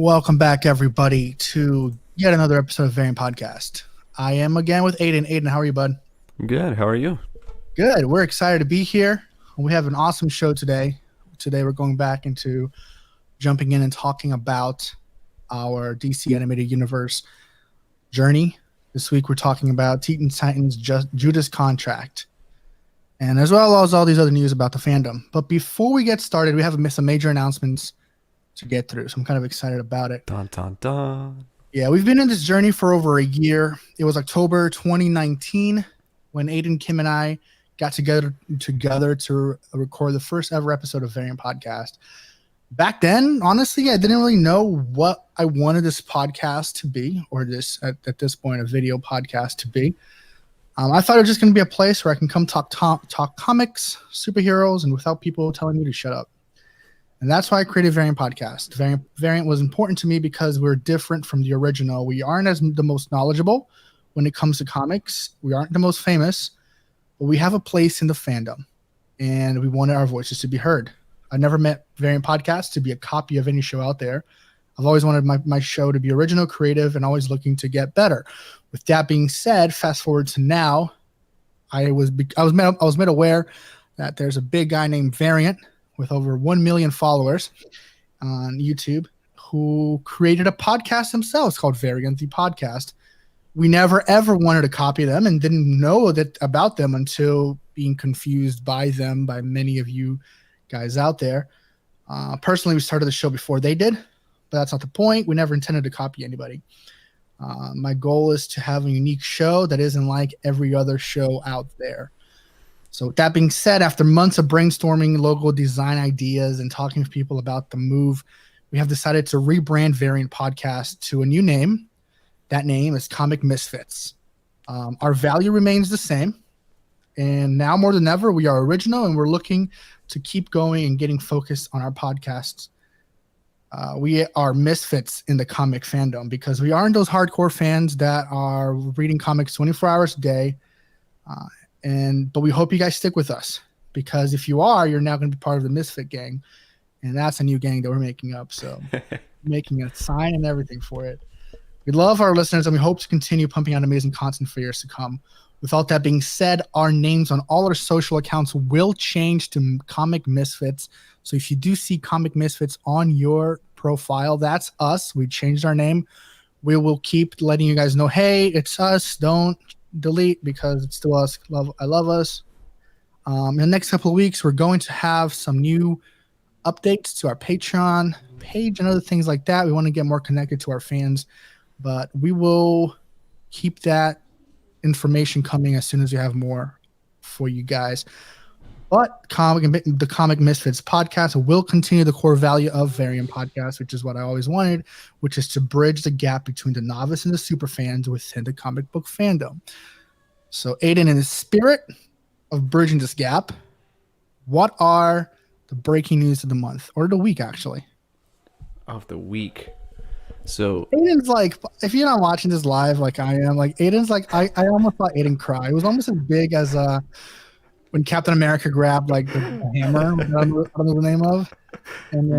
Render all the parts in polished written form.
Welcome back, everybody, to yet another episode of Variant Podcast. I am again with Aiden. Aiden, how are you, bud? Good. How are you? Good. We're excited to be here. We have an awesome show today. Today, we're going back into jumping in and talking about our DC Animated Universe journey. This week, we're talking about Teen Titans Judas contract, and as well as all these other news about the fandom. But before we get started, we have some major announcements to get through, so I'm kind of excited about it. Dun, dun, dun. Yeah, we've been in this journey for over a year. It was October 2019 when Aiden, Kim, and I got together to record the first ever episode of Variant Podcast. Back then, honestly, I didn't really know what I wanted this podcast to be, or this at this point a video podcast to be. I thought it was just going to be a place where I can come talk comics, superheroes, and without people telling me to shut up. And that's why I created Variant Podcast. Variant was important to me because we're different from the original. We aren't as the most knowledgeable when it comes to comics. We aren't the most famous, but we have a place in the fandom, and we wanted our voices to be heard. I never met Variant Podcast to be a copy of any show out there. I've always wanted my show to be original, creative, and always looking to get better. With that being said, fast forward to now, I was made aware that there's a big guy named Variant with over 1 million followers on YouTube who created a podcast themselves called Variant the Podcast. We never ever wanted to copy them and didn't know that about them until being confused by them, by many of you guys out there. Personally, we started the show before they did, but that's not the point. We never intended to copy anybody. My goal is to have a unique show that isn't like every other show out there. So with that being said, after months of brainstorming logo design ideas and talking to people about the move, we have decided to rebrand Variant Podcast to a new name. That name is Comic Misfits. Our value remains the same. And now more than ever, we are original and we're looking to keep going and getting focused on our podcasts. We are misfits in the comic fandom because we aren't those hardcore fans that are reading comics 24 hours a day. But we hope you guys stick with us, because if you are, you're now going to be part of the Misfit gang, and that's a new gang that we're making up. So making a sign and everything for it. We love our listeners, and we hope to continue pumping out amazing content for years to come. With all that being said, our names on all our social accounts will change to Comic Misfits. So if you do see Comic Misfits on your profile, that's us. We changed our name. We will keep letting you guys know, hey, it's us. Don't delete, because it's still us. I love us. In the next couple of weeks, we're going to have some new updates to our Patreon page and other things like that. We want to get more connected to our fans, but we will keep that information coming as soon as we have more for you guys. But the Comic Misfits podcast will continue the core value of Variant Podcast, which is what I always wanted, which is to bridge the gap between the novice and the super fans within the comic book fandom. So, Aiden, in the spirit of bridging this gap, what are the breaking news of the month, or the week, actually? Of the week. So Aiden's like, if you're not watching this live like I am, like Aiden's like, I almost thought Aiden cry. It was almost as big as when Captain America grabbed like the hammer, I don't know the name of, and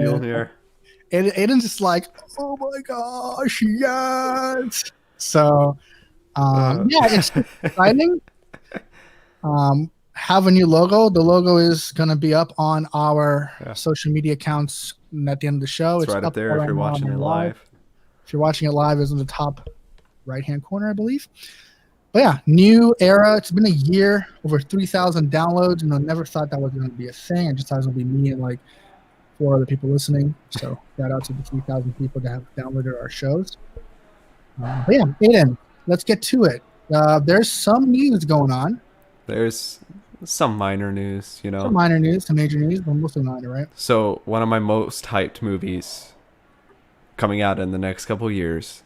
Aiden's just like, oh my gosh, yes. So yeah, it's exciting. Have a new logo. The logo is gonna be up on our social media accounts at the end of the show. It's right up there if you're watching it live. If you're watching it live, it's in the top right-hand corner, I believe. But yeah, new era. It's been a year, over 3,000 downloads, and I never thought that was going to be a thing. I just thought it was going to be me and like 4 other people listening. So shout out to the 3,000 people that have downloaded our shows. But yeah, Aiden, let's get to it. There's some news going on. There's some minor news, you know. Some minor news, some major news, but mostly minor, right? So one of my most hyped movies coming out in the next couple years,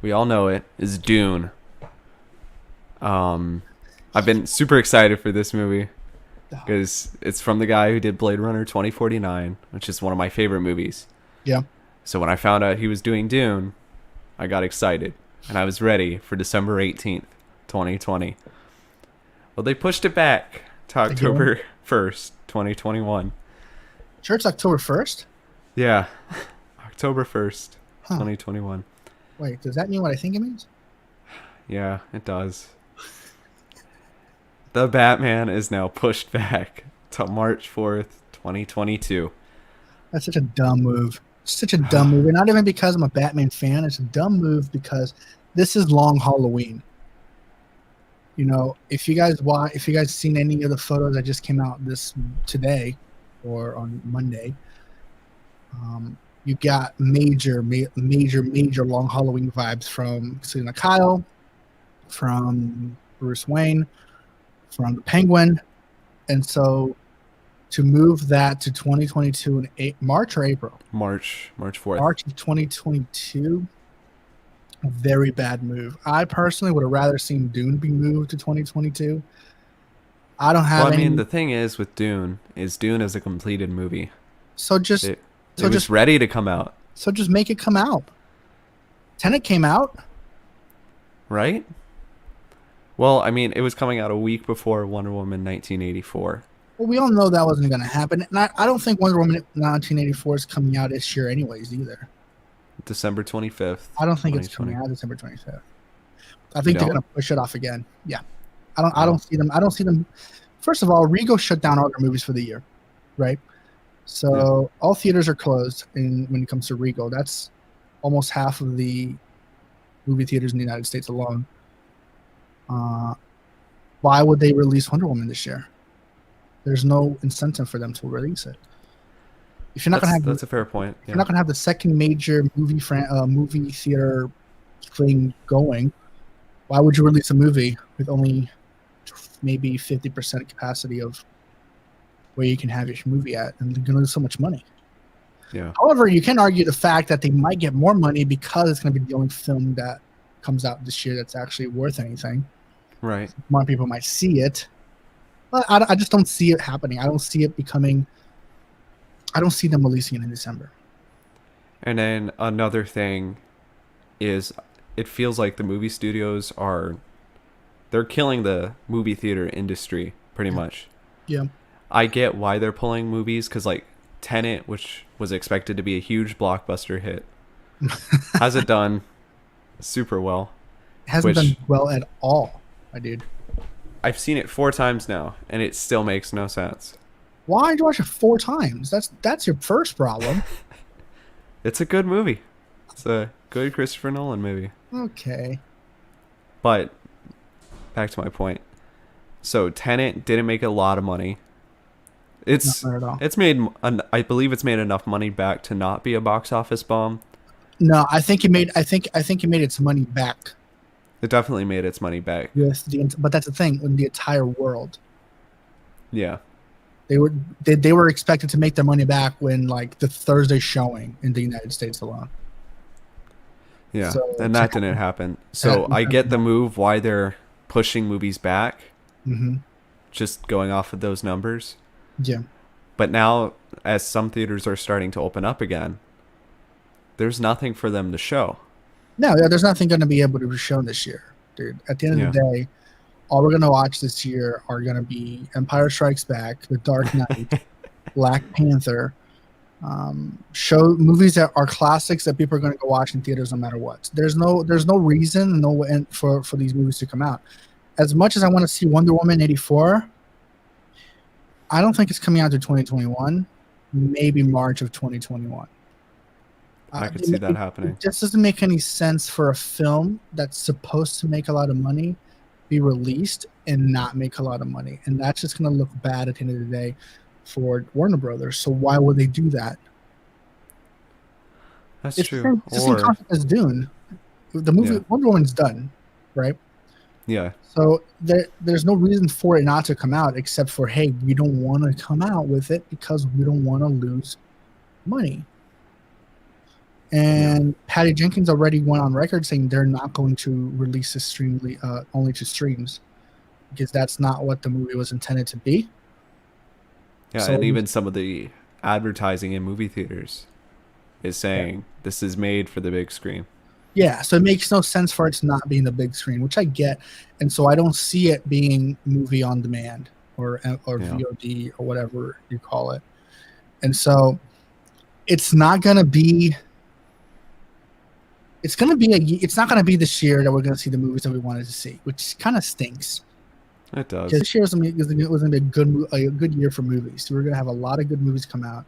we all know it, is Dune. I've been super excited for this movie because it's from the guy who did Blade Runner 2049, which is one of my favorite movies. Yeah. So when I found out he was doing Dune, I got excited and I was ready for December 18th, 2020. Well, they pushed it back to October 1st, 2021. Sure, it's October 1st? Yeah. October 1st. Huh. 2021. Wait, does that mean what I think it means? Yeah, it does. The Batman is now pushed back to March 4th, 2022. That's such a dumb move. Such a dumb move. And not even because I'm a Batman fan. It's a dumb move because this is long Halloween. You know, if you guys seen any of the photos that just came out today or on Monday, you got major long Halloween vibes from Selena Kyle, from Bruce Wayne, from the Penguin, and so to move that to 2022 in March or April, March 4th. March of 2022. A very bad move. I personally would have rather seen Dune be moved to 2022. I don't have Well, I any. mean, the thing is with Dune is a completed movie. So just It was ready to come out. So just make it come out. Tenet came out. Right? Well, I mean, it was coming out a week before Wonder Woman 1984. Well, we all know that wasn't going to happen. And I don't think Wonder Woman 1984 is coming out this year anyways either. December 25th. I don't think it's coming out December 25th. I think they're going to push it off again. Yeah. I don't see them. First of all, Regal shut down all their movies for the year, right? So all theaters are closed when it comes to Regal. That's almost half of the movie theaters in the United States alone. Why would they release Wonder Woman this year? There's no incentive for them to release it. If you're not going to have that's a fair point. You're not going to have the second major movie theater thing going. Why would you release a movie with only maybe 50% capacity of where you can have your movie at, and they're going to lose so much money? Yeah. However, you can argue the fact that they might get more money because it's going to be the only film that comes out this year that's actually worth anything. Right. So more people might see it, but I just don't see it happening. I don't see it becoming. I don't see them releasing it in December. And then another thing is, it feels like the movie studios they're killing the movie theater industry pretty much. Yeah. I get why they're pulling movies, because like Tenet, which was expected to be a huge blockbuster hit, hasn't done super well. It hasn't done well at all, my dude. I've seen it 4 times now, and it still makes no sense. Why did you watch it 4 times? That's your first problem. It's a good movie. It's a good Christopher Nolan movie. Okay. But back to my point. So Tenet didn't make a lot of money. It's made I believe it's made enough money back to not be a box office bomb. No, I think it made its money back. It definitely made its money back. But that's the thing, in the entire world. Yeah. They were expected to make their money back when like the Thursday showing in the United States alone. Yeah, and that didn't happen. So I get the move why they're pushing movies back. Mm-hmm. Just going off of those numbers. Yeah. But now, as some theaters are starting to open up again, there's nothing for them to show. No, there's nothing going to be able to be shown this year, dude. At the end of the day, all we're going to watch this year are going to be Empire Strikes Back, The Dark Knight, Black Panther, movies that are classics that people are going to go watch in theaters no matter what. There's no reason, for these movies to come out. As much as I want to see Wonder Woman 84, I don't think it's coming out to 2021, maybe March of 2021. I could see that happening. It just doesn't make any sense for a film that's supposed to make a lot of money be released and not make a lot of money. And that's just going to look bad at the end of the day for Warner Brothers. So why would they do that? It's true. It's the same concept as Dune. The movie Wonder Woman's done, right? Yeah. So there's no reason for it not to come out except for, hey, we don't want to come out with it because we don't want to lose money. And Patty Jenkins already went on record saying they're not going to release this only to streams because that's not what the movie was intended to be. Yeah, so, and even some of the advertising in movie theaters is saying this is made for the big screen. Yeah, so it makes no sense for it to not be in the big screen, which I get. And so I don't see it being movie on demand or VOD or whatever you call it. And so it's not going to be it's not gonna be this year that we're gonna see the movies that we wanted to see, which kind of stinks. It does. Because this year was gonna be a good year for movies. So we're gonna have a lot of good movies come out.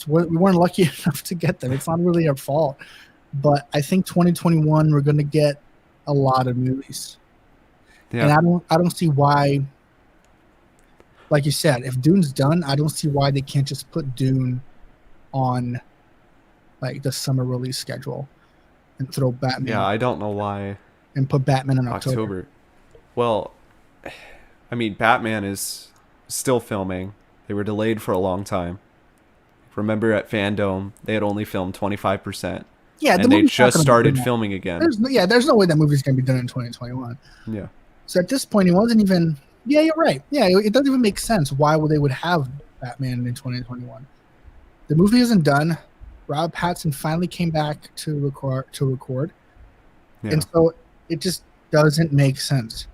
We weren't lucky enough to get them. It's not really our fault, but I think 2021 we're gonna get a lot of movies. Yeah. And I don't see why. Like you said, if Dune's done, I don't see why they can't just put Dune on like the summer release schedule and throw Batman. Yeah, I don't know why. And put Batman in October. Well, I mean, Batman is still filming. They were delayed for a long time. Remember at Fandom, they had only filmed 25%. Yeah, and they just started filming again. There's no way that movie's going to be done in 2021. Yeah. So at this point, it wasn't even... Yeah, you're right. Yeah, it doesn't even make sense why they would have Batman in 2021. The movie isn't done. Rob Pattinson finally came back to record. Yeah. And so it just doesn't make sense.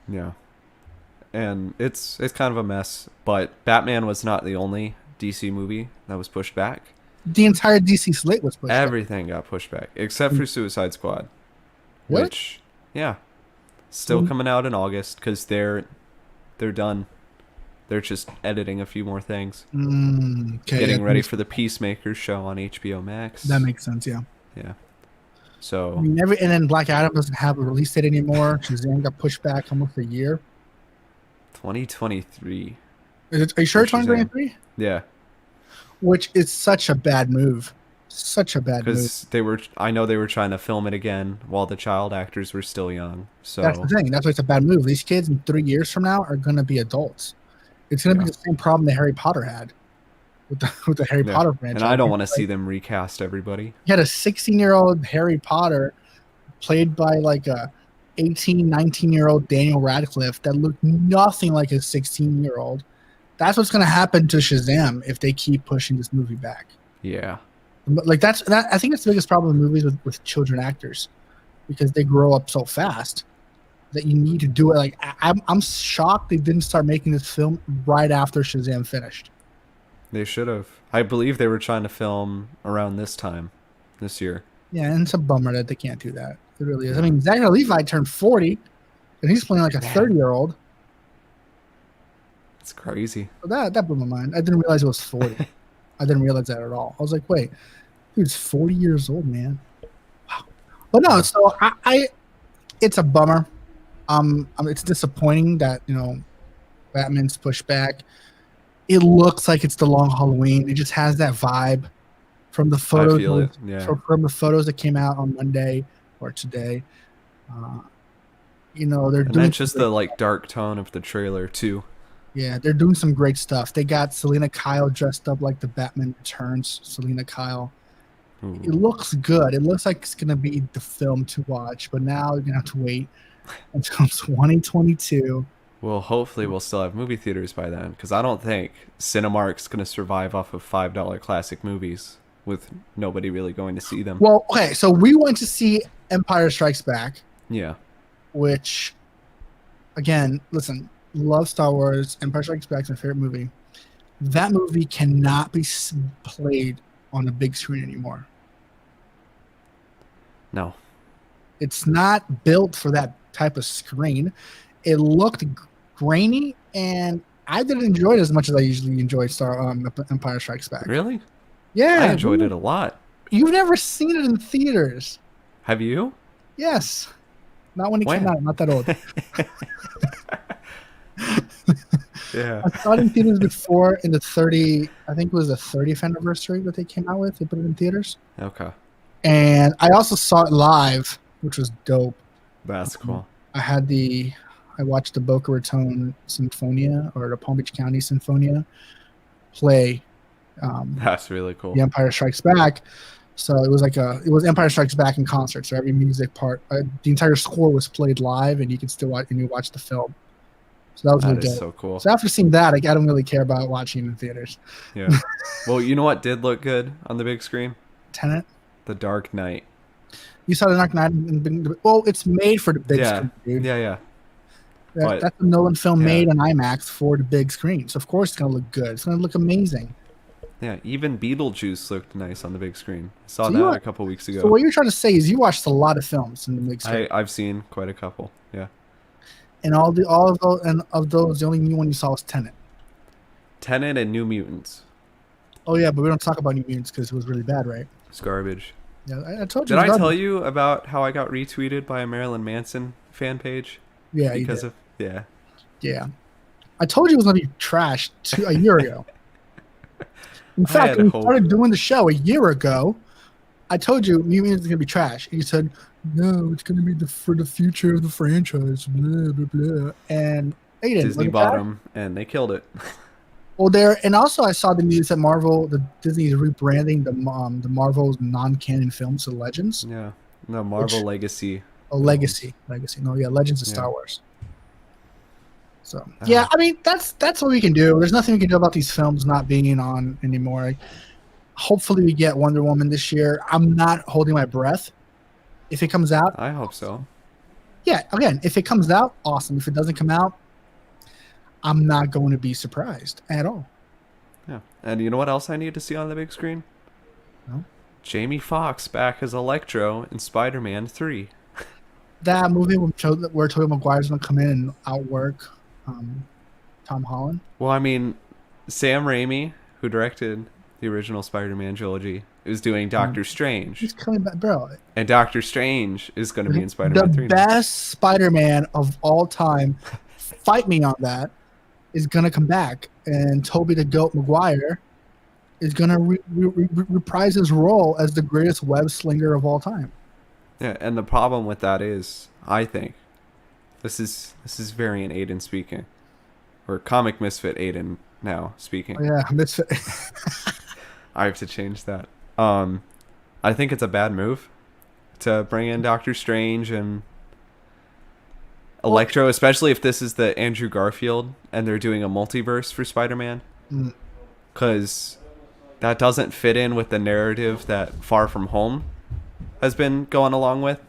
Yeah. And it's kind of a mess, but Batman was not the only DC movie that was pushed back. The entire DC slate was pushed back. Everything got pushed back, except for Suicide Squad. What? Which, yeah. Still coming out in August because they're done. They're just editing a few more things. Okay. Getting ready for the Peacemaker show on HBO Max. That makes sense, yeah. Yeah. So. I mean, and then Black Adam doesn't have a release date anymore. Shazam got pushed back almost a year. 2023. Are you sure 2023? Yeah. Which is such a bad move. Such a bad move. Because I know they were trying to film it again while the child actors were still young. So that's the thing. That's why it's a bad move. These kids in 3 years from now are going to be adults. It's going to be the same problem that Harry Potter had with the Harry Potter franchise. And I don't want to see them recast everybody. You had a 16-year-old Harry Potter played by like a 18, 19-year-old Daniel Radcliffe that looked nothing like a 16-year-old. That's what's going to happen to Shazam if they keep pushing this movie back. Yeah. Like I think that's the biggest problem in movies with children actors, because they grow up so fast that you need to do it. Like I'm shocked they didn't start making this film right after Shazam finished. They should have. I believe they were trying to film around this time, this year. Yeah, and it's a bummer that they can't do that. It really is. I mean, Zachary Levi turned 40, and he's playing like a 30-year-old. It's crazy. So that blew my mind. I didn't realize it was 40. I didn't realize that at all. I was like, wait, dude's 40 years old, man. Wow. But no, so I it's a bummer. It's disappointing that, Batman's pushed back. It looks like it's the long Halloween. It just has that vibe from the photos. I feel it, yeah. From the photos that came out on Monday or today. They're doing... And just the dark tone of the trailer too. Yeah, they're doing some great stuff. They got Selena Kyle dressed up like the Batman Returns Selena Kyle. Ooh. It looks good. It looks like it's going to be the film to watch, but now you're going to have to wait until 2022. Well, hopefully we'll still have movie theaters by then, because I don't think Cinemark's going to survive off of $5 classic movies with nobody really going to see them. Well, okay, so we went to see Empire Strikes Back. Yeah. Which, again, listen... Love Star Wars. Empire Strikes Back is my favorite movie. That movie cannot be played on a big screen anymore. No. It's not built for that type of screen. It looked grainy, and I didn't enjoy it as much as I usually enjoy Empire Strikes Back. Really? Yeah. I enjoyed it a lot. You've never seen it in theaters. Have you? Yes. Not when it came out. I'm not that old. Yeah. I saw it in theaters before in the 30th anniversary that they came out with. They put it in theaters. Okay. And I also saw it live, which was dope. That's cool. I watched the Boca Raton Sinfonia, or the Palm Beach County Sinfonia play. That's really cool. The Empire Strikes Back. So it was Empire Strikes Back in concert. So every music part, the entire score was played live, and you could still watch the film. So that was really dope. So cool. So after seeing that, I don't really care about watching in theaters. Yeah. Well, you know what did look good on the big screen? Tenet. The Dark Knight. You saw The Dark Knight? Well, it's made for the big screen, dude. Yeah. That's a Nolan film made on IMAX for the big screen. So of course it's gonna look good. It's gonna look amazing. Yeah, even Beetlejuice looked nice on the big screen. I saw So that a couple weeks ago. So what you're trying to say is you watched a lot of films in the big screen. I've seen quite a couple. Yeah. And all of those, the only new one you saw was Tenet. Tenet and New Mutants. Oh yeah, but we don't talk about New Mutants because it was really bad, right? It's garbage. Yeah, I told you. Did I tell you about how I got retweeted by a Marilyn Manson fan page? Yeah, because of yeah. I told you it was gonna be trash a year ago. In fact, when we started doing the show a year ago, I told you New Mutants is gonna be trash, and you said, "No, it's gonna be for the future of the franchise." Blah blah blah. And they didn't. Disney bought them, and they killed it. Well, and also I saw the news that Disney is rebranding the Marvel's non-canon films to Legends. Yeah, no, Marvel Legacy. Oh, Legacy. No, yeah, Legends of Star Wars. So yeah, I mean that's what we can do. There's nothing we can do about these films not being on anymore. Like, hopefully we get Wonder Woman this year. I'm not holding my breath. If it comes out, I hope so. Yeah, again, if it comes out, awesome. If it doesn't come out, I'm not going to be surprised at all. Yeah, and you know what else I need to see on the big screen? No? Jamie Foxx back as Electro in Spider-Man 3. That movie where Tobey Maguire's going to come in and outwork Tom Holland. Well, I mean, Sam Raimi, who directed the original Spider-Man trilogy, is doing Doctor Strange. He's coming back, bro. And Doctor Strange is going to be in Spider-Man 3. The best Spider-Man of all time, fight me on that, is going to come back. And Tobey the Goat Maguire is going to reprise his role as the greatest web slinger of all time. Yeah, and the problem with that is, I think, this is variant Aiden speaking, or comic misfit Aiden now speaking. Oh, yeah, misfit. I have to change that. I think it's a bad move to bring in Doctor Strange and Electro, especially if this is the Andrew Garfield and they're doing a multiverse for Spider-Man, because that doesn't fit in with the narrative that Far From Home has been going along with.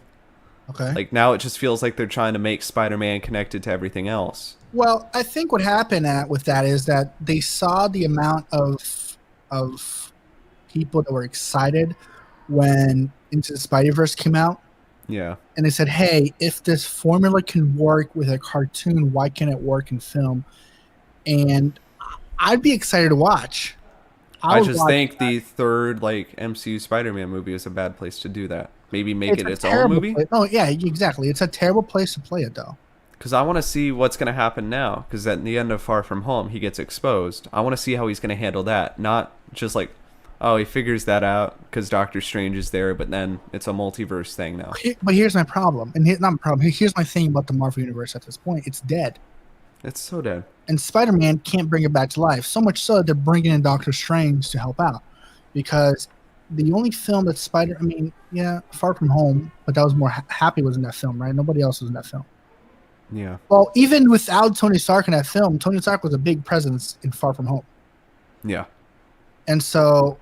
Okay. Like, now it just feels like they're trying to make Spider-Man connected to everything else. Well, I think what happened with that is that they saw the amount of people that were excited when Into the Spider-Verse came out. Yeah. And they said, hey, if this formula can work with a cartoon, why can't it work in film? And I'd be excited to watch. I just think the third MCU Spider-Man movie is a bad place to do that. Maybe make it its own movie. Oh yeah, exactly. It's a terrible place to play it though. Because I want to see what's going to happen now. Because at the end of Far From Home, he gets exposed. I want to see how he's going to handle that. Not just like, oh, he figures that out because Doctor Strange is there, but then it's a multiverse thing now. But here's my problem, and not my problem. Here's my thing about the Marvel Universe at this point. It's dead. It's so dead. And Spider-Man can't bring it back to life. So much so they're bringing in Doctor Strange to help out, because the only film that Far From Home, but that was more Happy was in that film, right? Nobody else was in that film. Yeah. Well, even without Tony Stark in that film, Tony Stark was a big presence in Far From Home. Yeah. And so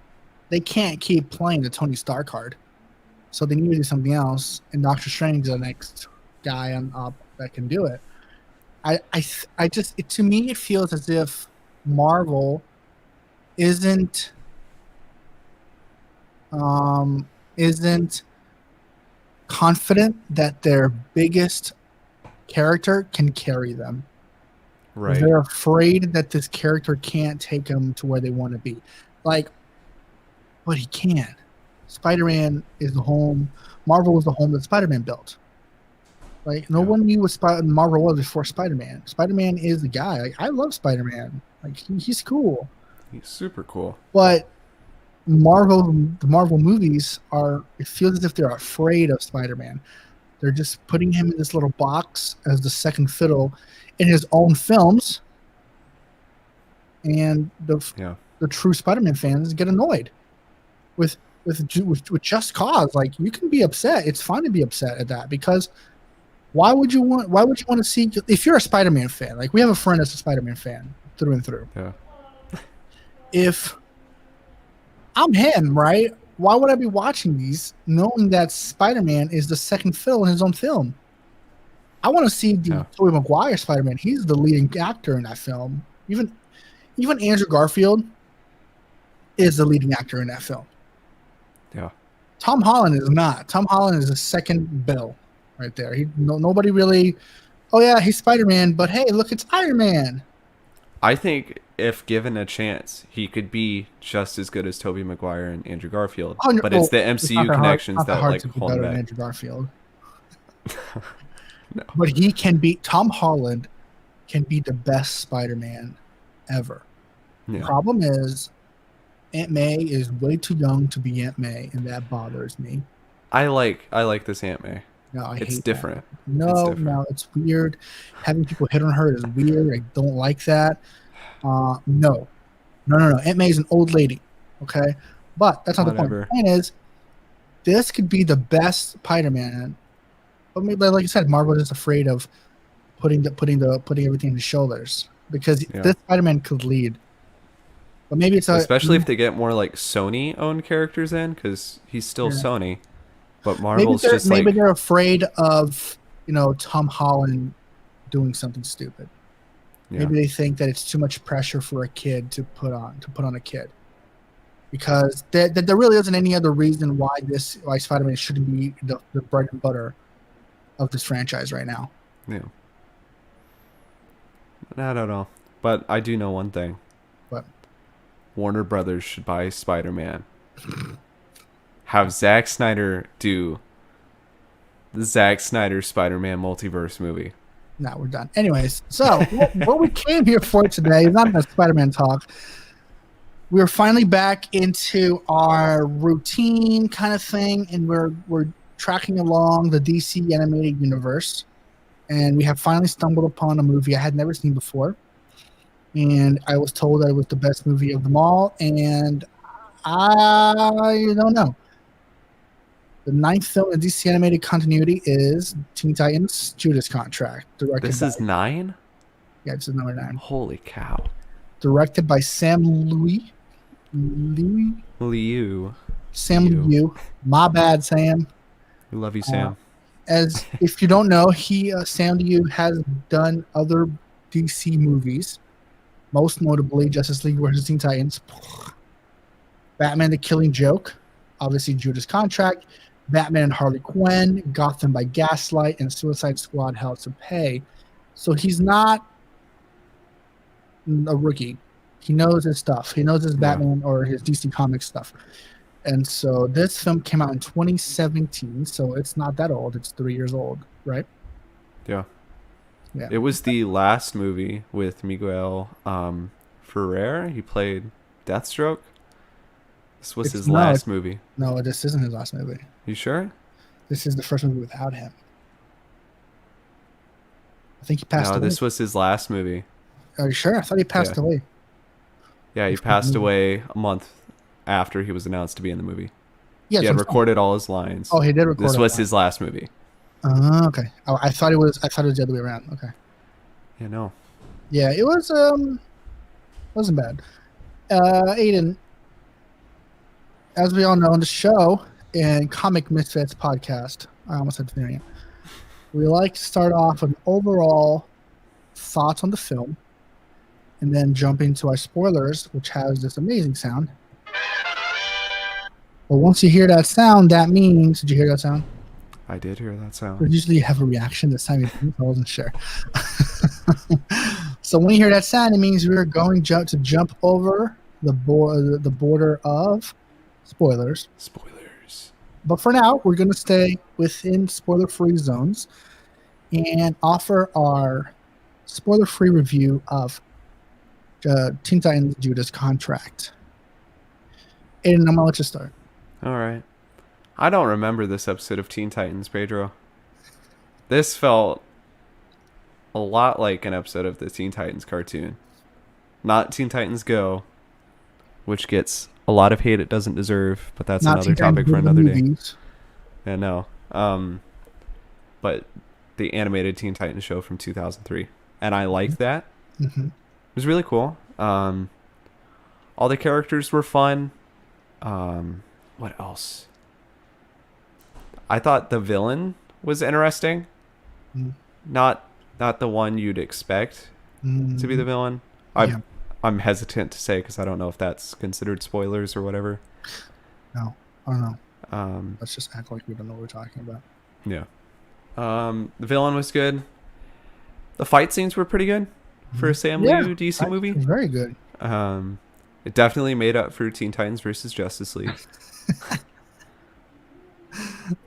they can't keep playing the Tony Stark card. So they need to do something else. And Doctor Strange is the next guy on up that can do it. To me, it feels as if Marvel isn't confident that their biggest character can carry them. Right. They're afraid that this character can't take them to where they want to be. But he can. Spider-Man is the home. Marvel was the home that Spider-Man built. No one knew what Marvel was before Spider-Man. Spider-Man is the guy. I love Spider-Man. He's cool. He's super cool. But the Marvel movies it feels as if they're afraid of Spider-Man. They're just putting him in this little box as the second fiddle in his own films. And the true Spider-Man fans get annoyed with just cause. You can be upset. It's fine to be upset at that, because why would you want to see, if you're a Spider-Man fan, we have a friend that's a Spider-Man fan through and through. Yeah. If I'm him, right? Why would I be watching these knowing that Spider-Man is the second fiddle in his own film? I want to see the Tobey Maguire Spider-Man. He's the leading actor in that film. Even Andrew Garfield is the leading actor in that film. Yeah. Tom Holland is not. Tom Holland is a second bill right there. Nobody really, oh yeah, he's Spider-Man, but hey, look, it's Iron Man. I think if given a chance, he could be just as good as Tobey Maguire and Andrew Garfield. But it's the MCU connections that like hold him back. Andrew Garfield. No. But Tom Holland can be the best Spider-Man ever. Yeah. The problem is Aunt May is way too young to be Aunt May, and that bothers me. I like this Aunt May. No, it's different. No, it's weird. Having people hit on her is weird. I don't like that. No. Aunt May is an old lady, okay? But that's not the point. The point is, this could be the best Spider-Man. But maybe, like you said, Marvel is afraid of putting everything in his shoulders because this Spider-Man could lead. But maybe it's especially if they get more like Sony-owned characters in, because he's still Sony. But Marvel's maybe they're afraid of Tom Holland doing something stupid. Yeah. Maybe they think that it's too much pressure for a kid to put on a kid, because there really isn't any other reason why Spider-Man shouldn't be the bread and butter of this franchise right now. Yeah. I don't know, but I do know one thing. What? Warner Brothers should buy Spider-Man. Have Zack Snyder do the Zack Snyder Spider-Man multiverse movie. Now we're done. Anyways, so what we came here for today is not a Spider-Man talk. We're finally back into our routine kind of thing, and we're tracking along the DC animated universe. And we have finally stumbled upon a movie I had never seen before. And I was told that it was the best movie of them all. And I don't know. The 9th film in DC animated continuity is Teen Titans Judas Contract. This is 9? Yeah, this is number 9. Holy cow. Directed by Sam Liu. Sam Liu. My bad, Sam. We love you, Sam. As if you don't know, Sam Liu has done other DC movies, most notably Justice League vs. Teen Titans, Batman: The Killing Joke, obviously Judas Contract, Batman and Harley Quinn, Gotham by Gaslight, and Suicide Squad: Hell to Pay. So he's not a rookie. He knows his stuff. He knows his Batman or his DC Comics stuff. And so this film came out in 2017, so it's not that old. It's 3 years old, right? Yeah. It was the last movie with Miguel Ferrer. He played Deathstroke. This was his last movie. No, this isn't his last movie. You sure? This is the first movie without him. I think he passed away. No, this was his last movie. Are you sure? I thought he passed away. Yeah, he passed away a month after he was announced to be in the movie. Yeah, he had recorded all his lines. Oh, he did record. This was his last movie. Okay. Oh, I thought it was the other way around. Okay. Yeah, no. Yeah, it was wasn't bad. Aiden, as we all know on the show and Comic Misfits podcast, I almost said variant. We like to start off with overall thoughts on the film, and then jump into our spoilers, which has this amazing sound. But once you hear that sound, that means... Did you hear that sound? I did hear that sound. Usually you have a reaction. This time I wasn't sure. So when you hear that sound, it means we're going to jump over the border of spoilers. Spoilers. But for now, we're going to stay within spoiler-free zones and offer our spoiler-free review of Teen Titans Judas Contract. Aiden, I'm going to let you start. All right. I don't remember this episode of Teen Titans, Pedro. This felt a lot like an episode of the Teen Titans cartoon. Not Teen Titans Go, which gets a lot of hate it doesn't deserve, but that's another topic for another day. Yeah, no. But the animated Teen Titans show from 2003. And I liked that. Mm-hmm. It was really cool. All the characters were fun. What else? I thought the villain was interesting. Not the one you'd expect to be the villain. I'm hesitant to say because I don't know if that's considered spoilers or whatever. No, I don't know. Let's just act like we don't know what we're talking about. Yeah. The villain was good. The fight scenes were pretty good for a Sam Liu DC movie. Very good. It definitely made up for Teen Titans versus Justice League.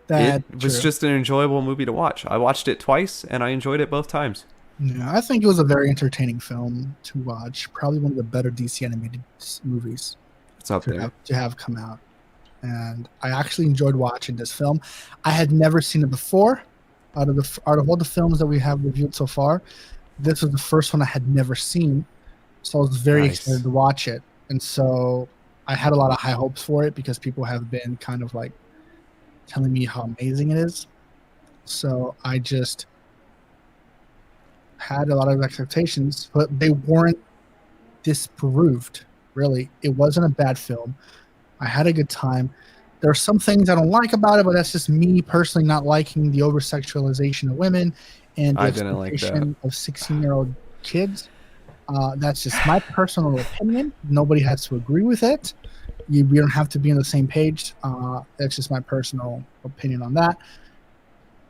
It was just an enjoyable movie to watch. I watched it twice, and I enjoyed it both times. Yeah, I think it was a very entertaining film to watch. Probably one of the better DC animated movies to have come out. And I actually enjoyed watching this film. I had never seen it before. Out of all the films that we have reviewed so far, this was the first one I had never seen. So I was very excited to watch it. And so I had a lot of high hopes for it because people have been kind of like telling me how amazing it is. So I just had a lot of expectations, but they weren't disproved, really. It wasn't a bad film. I had a good time. There are some things I don't like about it, but that's just me personally not liking the over-sexualization of women and the exploitation of 16-year-old kids. That's just my personal opinion. Nobody has to agree with it. We don't have to be on the same page. That's just my personal opinion on that.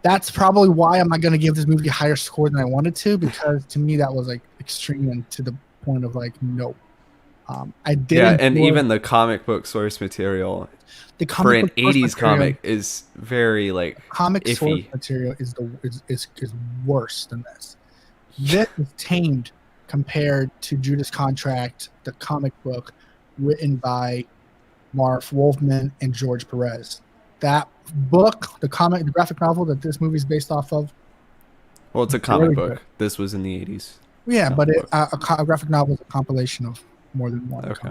That's probably why I'm not going to give this movie a higher score than I wanted to, because to me that was like extreme and to the point of like no. I did. Yeah, and even the comic book source material for an 80s comic is very like comic iffy. Source material is worse than this. This is tamed compared to Judas Contract, the comic book written by Marv Wolfman and George Perez. That book, the graphic novel that this movie is based off of. Well, it's a comic book. This was in the 80s. Yeah, but a graphic novel is a compilation of more than one. Okay.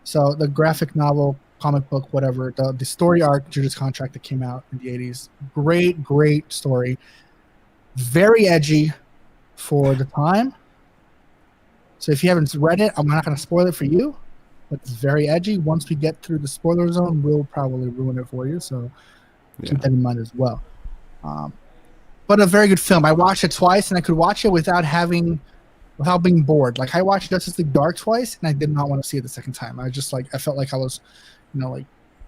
So the graphic novel, comic book, whatever, the story arc, Judas Contract that came out in the 80s. Great story. Very edgy for the time. So if you haven't read it, I'm not going to spoil it for you. But it's very edgy. Once we get through the spoiler zone, we'll probably ruin it for you. So keep that in mind as well. But a very good film. I watched it twice, and I could watch it without being bored. Like I watched Justice League Dark twice, and I did not want to see it the second time. I felt like I was, like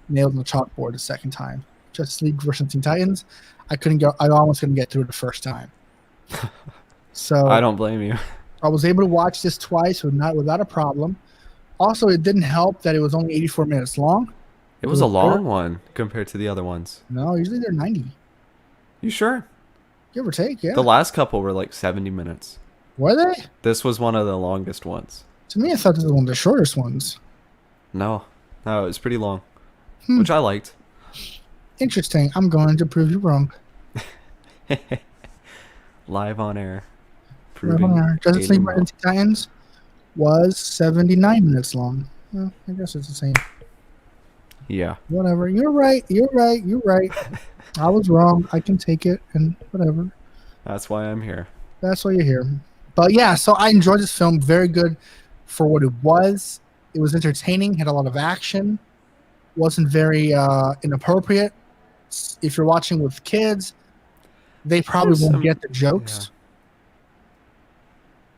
nailed on the chalkboard the second time. Justice League versus Teen Titans. I almost couldn't get through it the first time. So I don't blame you. I was able to watch this twice without a problem. Also, it didn't help that it was only 84 minutes long. It was a long one compared to the other ones. No, usually they're 90. You sure? Give or take, yeah. The last couple were like 70 minutes. Were they? This was one of the longest ones. To me, I thought this was one of the shortest ones. No, it was pretty long, which I liked. Interesting. I'm going to prove you wrong. Live on air. Justice League versus Teen Titans was 79 minutes long. Well, I guess it's the same. Yeah. Whatever. You're right. I was wrong. I can take it and whatever. That's why I'm here. That's why you're here. But yeah, so I enjoyed this film. Very good for what it was. It was entertaining, had a lot of action, wasn't very inappropriate. If you're watching with kids, they probably won't get the jokes. Yeah.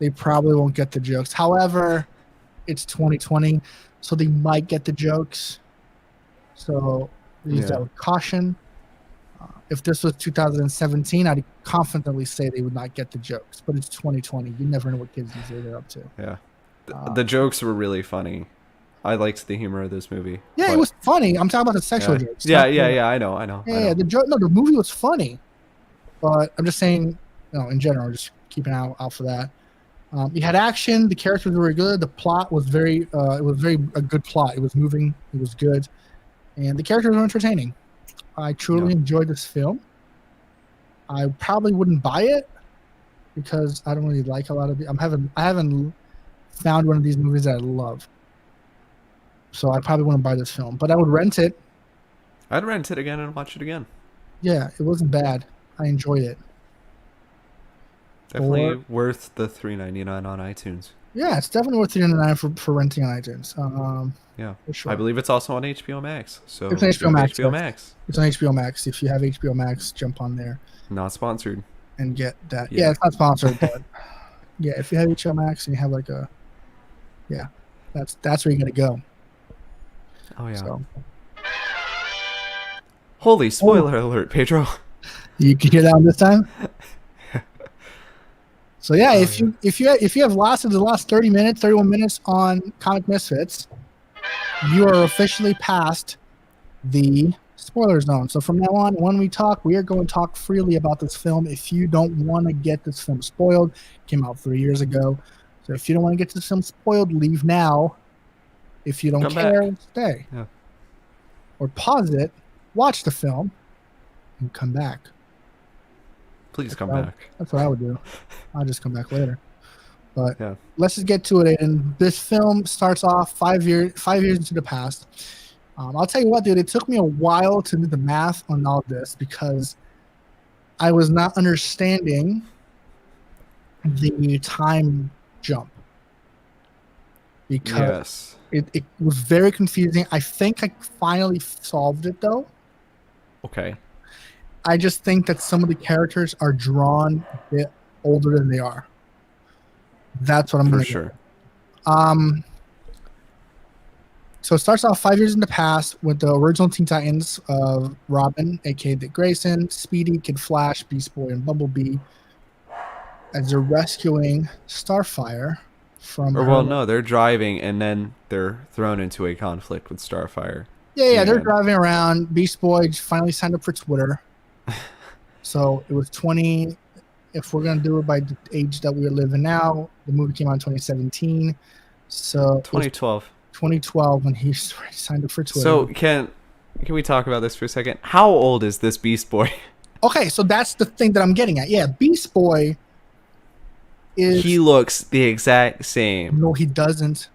They probably won't get the jokes. However, it's 2020, so they might get the jokes. So use that with caution. If this was 2017, I'd confidently say they would not get the jokes. But it's 2020. You never know what kids these days are up to. Yeah. The jokes were really funny. I liked the humor of this movie. Yeah, it was funny. I'm talking about the sexual jokes. Yeah, I know. Yeah, the movie was funny. But I'm just saying, in general, just keep an eye out for that. You had action. The characters were very good. The plot was a good plot. It was moving. It was good. And the characters were entertaining. I truly enjoyed this film. I probably wouldn't buy it because I don't really like a lot of I haven't found one of these movies that I love. So I probably wouldn't buy this film, but I would rent it. I'd rent it again and watch it again. Yeah, it wasn't bad. I enjoyed it. Definitely worth the $3.99 on iTunes. Yeah, it's definitely worth $3.99 for renting on iTunes. Yeah, for sure. I believe it's also on HBO Max. So it's on HBO Max. HBO Max. It's on HBO Max. If you have HBO Max, jump on there. Not sponsored. And get that. Yeah, it's not sponsored, but yeah, if you have HBO Max and you have like a Yeah, that's where you got to go. Oh yeah. So. Holy spoiler alert, Pedro. You can hear that one this time. So yeah, Oh, if you have lasted the last 31 minutes on Comic Misfits, you are officially past the spoiler zone. So from now on, when we talk, we are going to talk freely about this film. If you don't want to get this film spoiled, it came out 3 years ago. So if you don't want to get this film spoiled, leave now. If you don't come care, back. stay. Yeah. Or pause it, watch the film, and come back. Please come back. That's what I would do. I'll just come back later. But yeah. Let's just get to it. And this film starts off 5 years into the past. I'll tell you what, dude. It took me a while to do the math on all this because I was not understanding the time jump. Because it was very confusing. I think I finally solved it though. Okay. I just think that some of the characters are drawn a bit older than they are. That's what I'm going to sure. So it starts off 5 years in the past with the original Teen Titans of Robin, aka Dick Grayson, Speedy, Kid Flash, Beast Boy, and Bumblebee, as they're rescuing Starfire from. No, they're driving and then they're thrown into a conflict with Starfire. Yeah, they're driving around. Beast Boy finally signed up for Twitter. So it was 20. If we're going to do it by the age that we're living now, the movie came out in 2017. So 2012. 2012 when he signed up for Twitter. So can we talk about this for a second? How old is this Beast Boy? Okay, so that's the thing that I'm getting at. Yeah, Beast Boy He looks the exact same. No, he doesn't.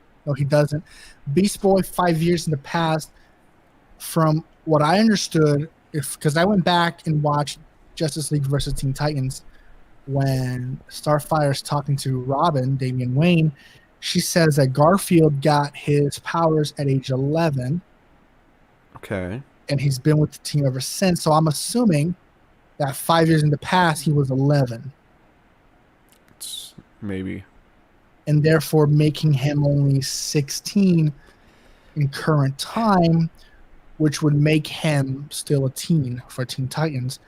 Beast Boy 5 years in the past, from what I understood, because I went back and watched Justice League versus Teen Titans when Starfire's talking to Robin, Damian Wayne, she says that Garfield got his powers at age 11. Okay. And he's been with the team ever since. So I'm assuming that 5 years in the past, he was 11. Maybe. And therefore making him only 16 in current time, which would make him still a teen for Teen Titans.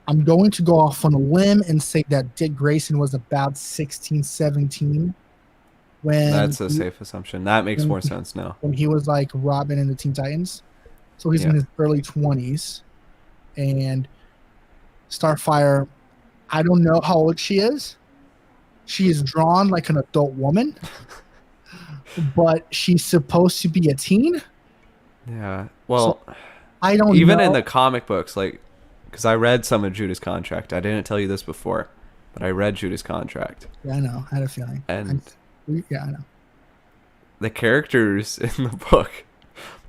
I'm going to go off on a limb and say that Dick Grayson was about 16, 17. That's a safe assumption. That makes more sense now. When he was like Robin in the Teen Titans. So he's in his early 20s. And Starfire, I don't know how old she is. She is drawn like an adult woman. But she's supposed to be a teen. Yeah. Well, so, I don't even know. in the comic books, like, because I read some of Judas' Contract. I didn't tell you this before, but I read Judas' Contract. Yeah, I know. I had a feeling. And I know. The characters in the book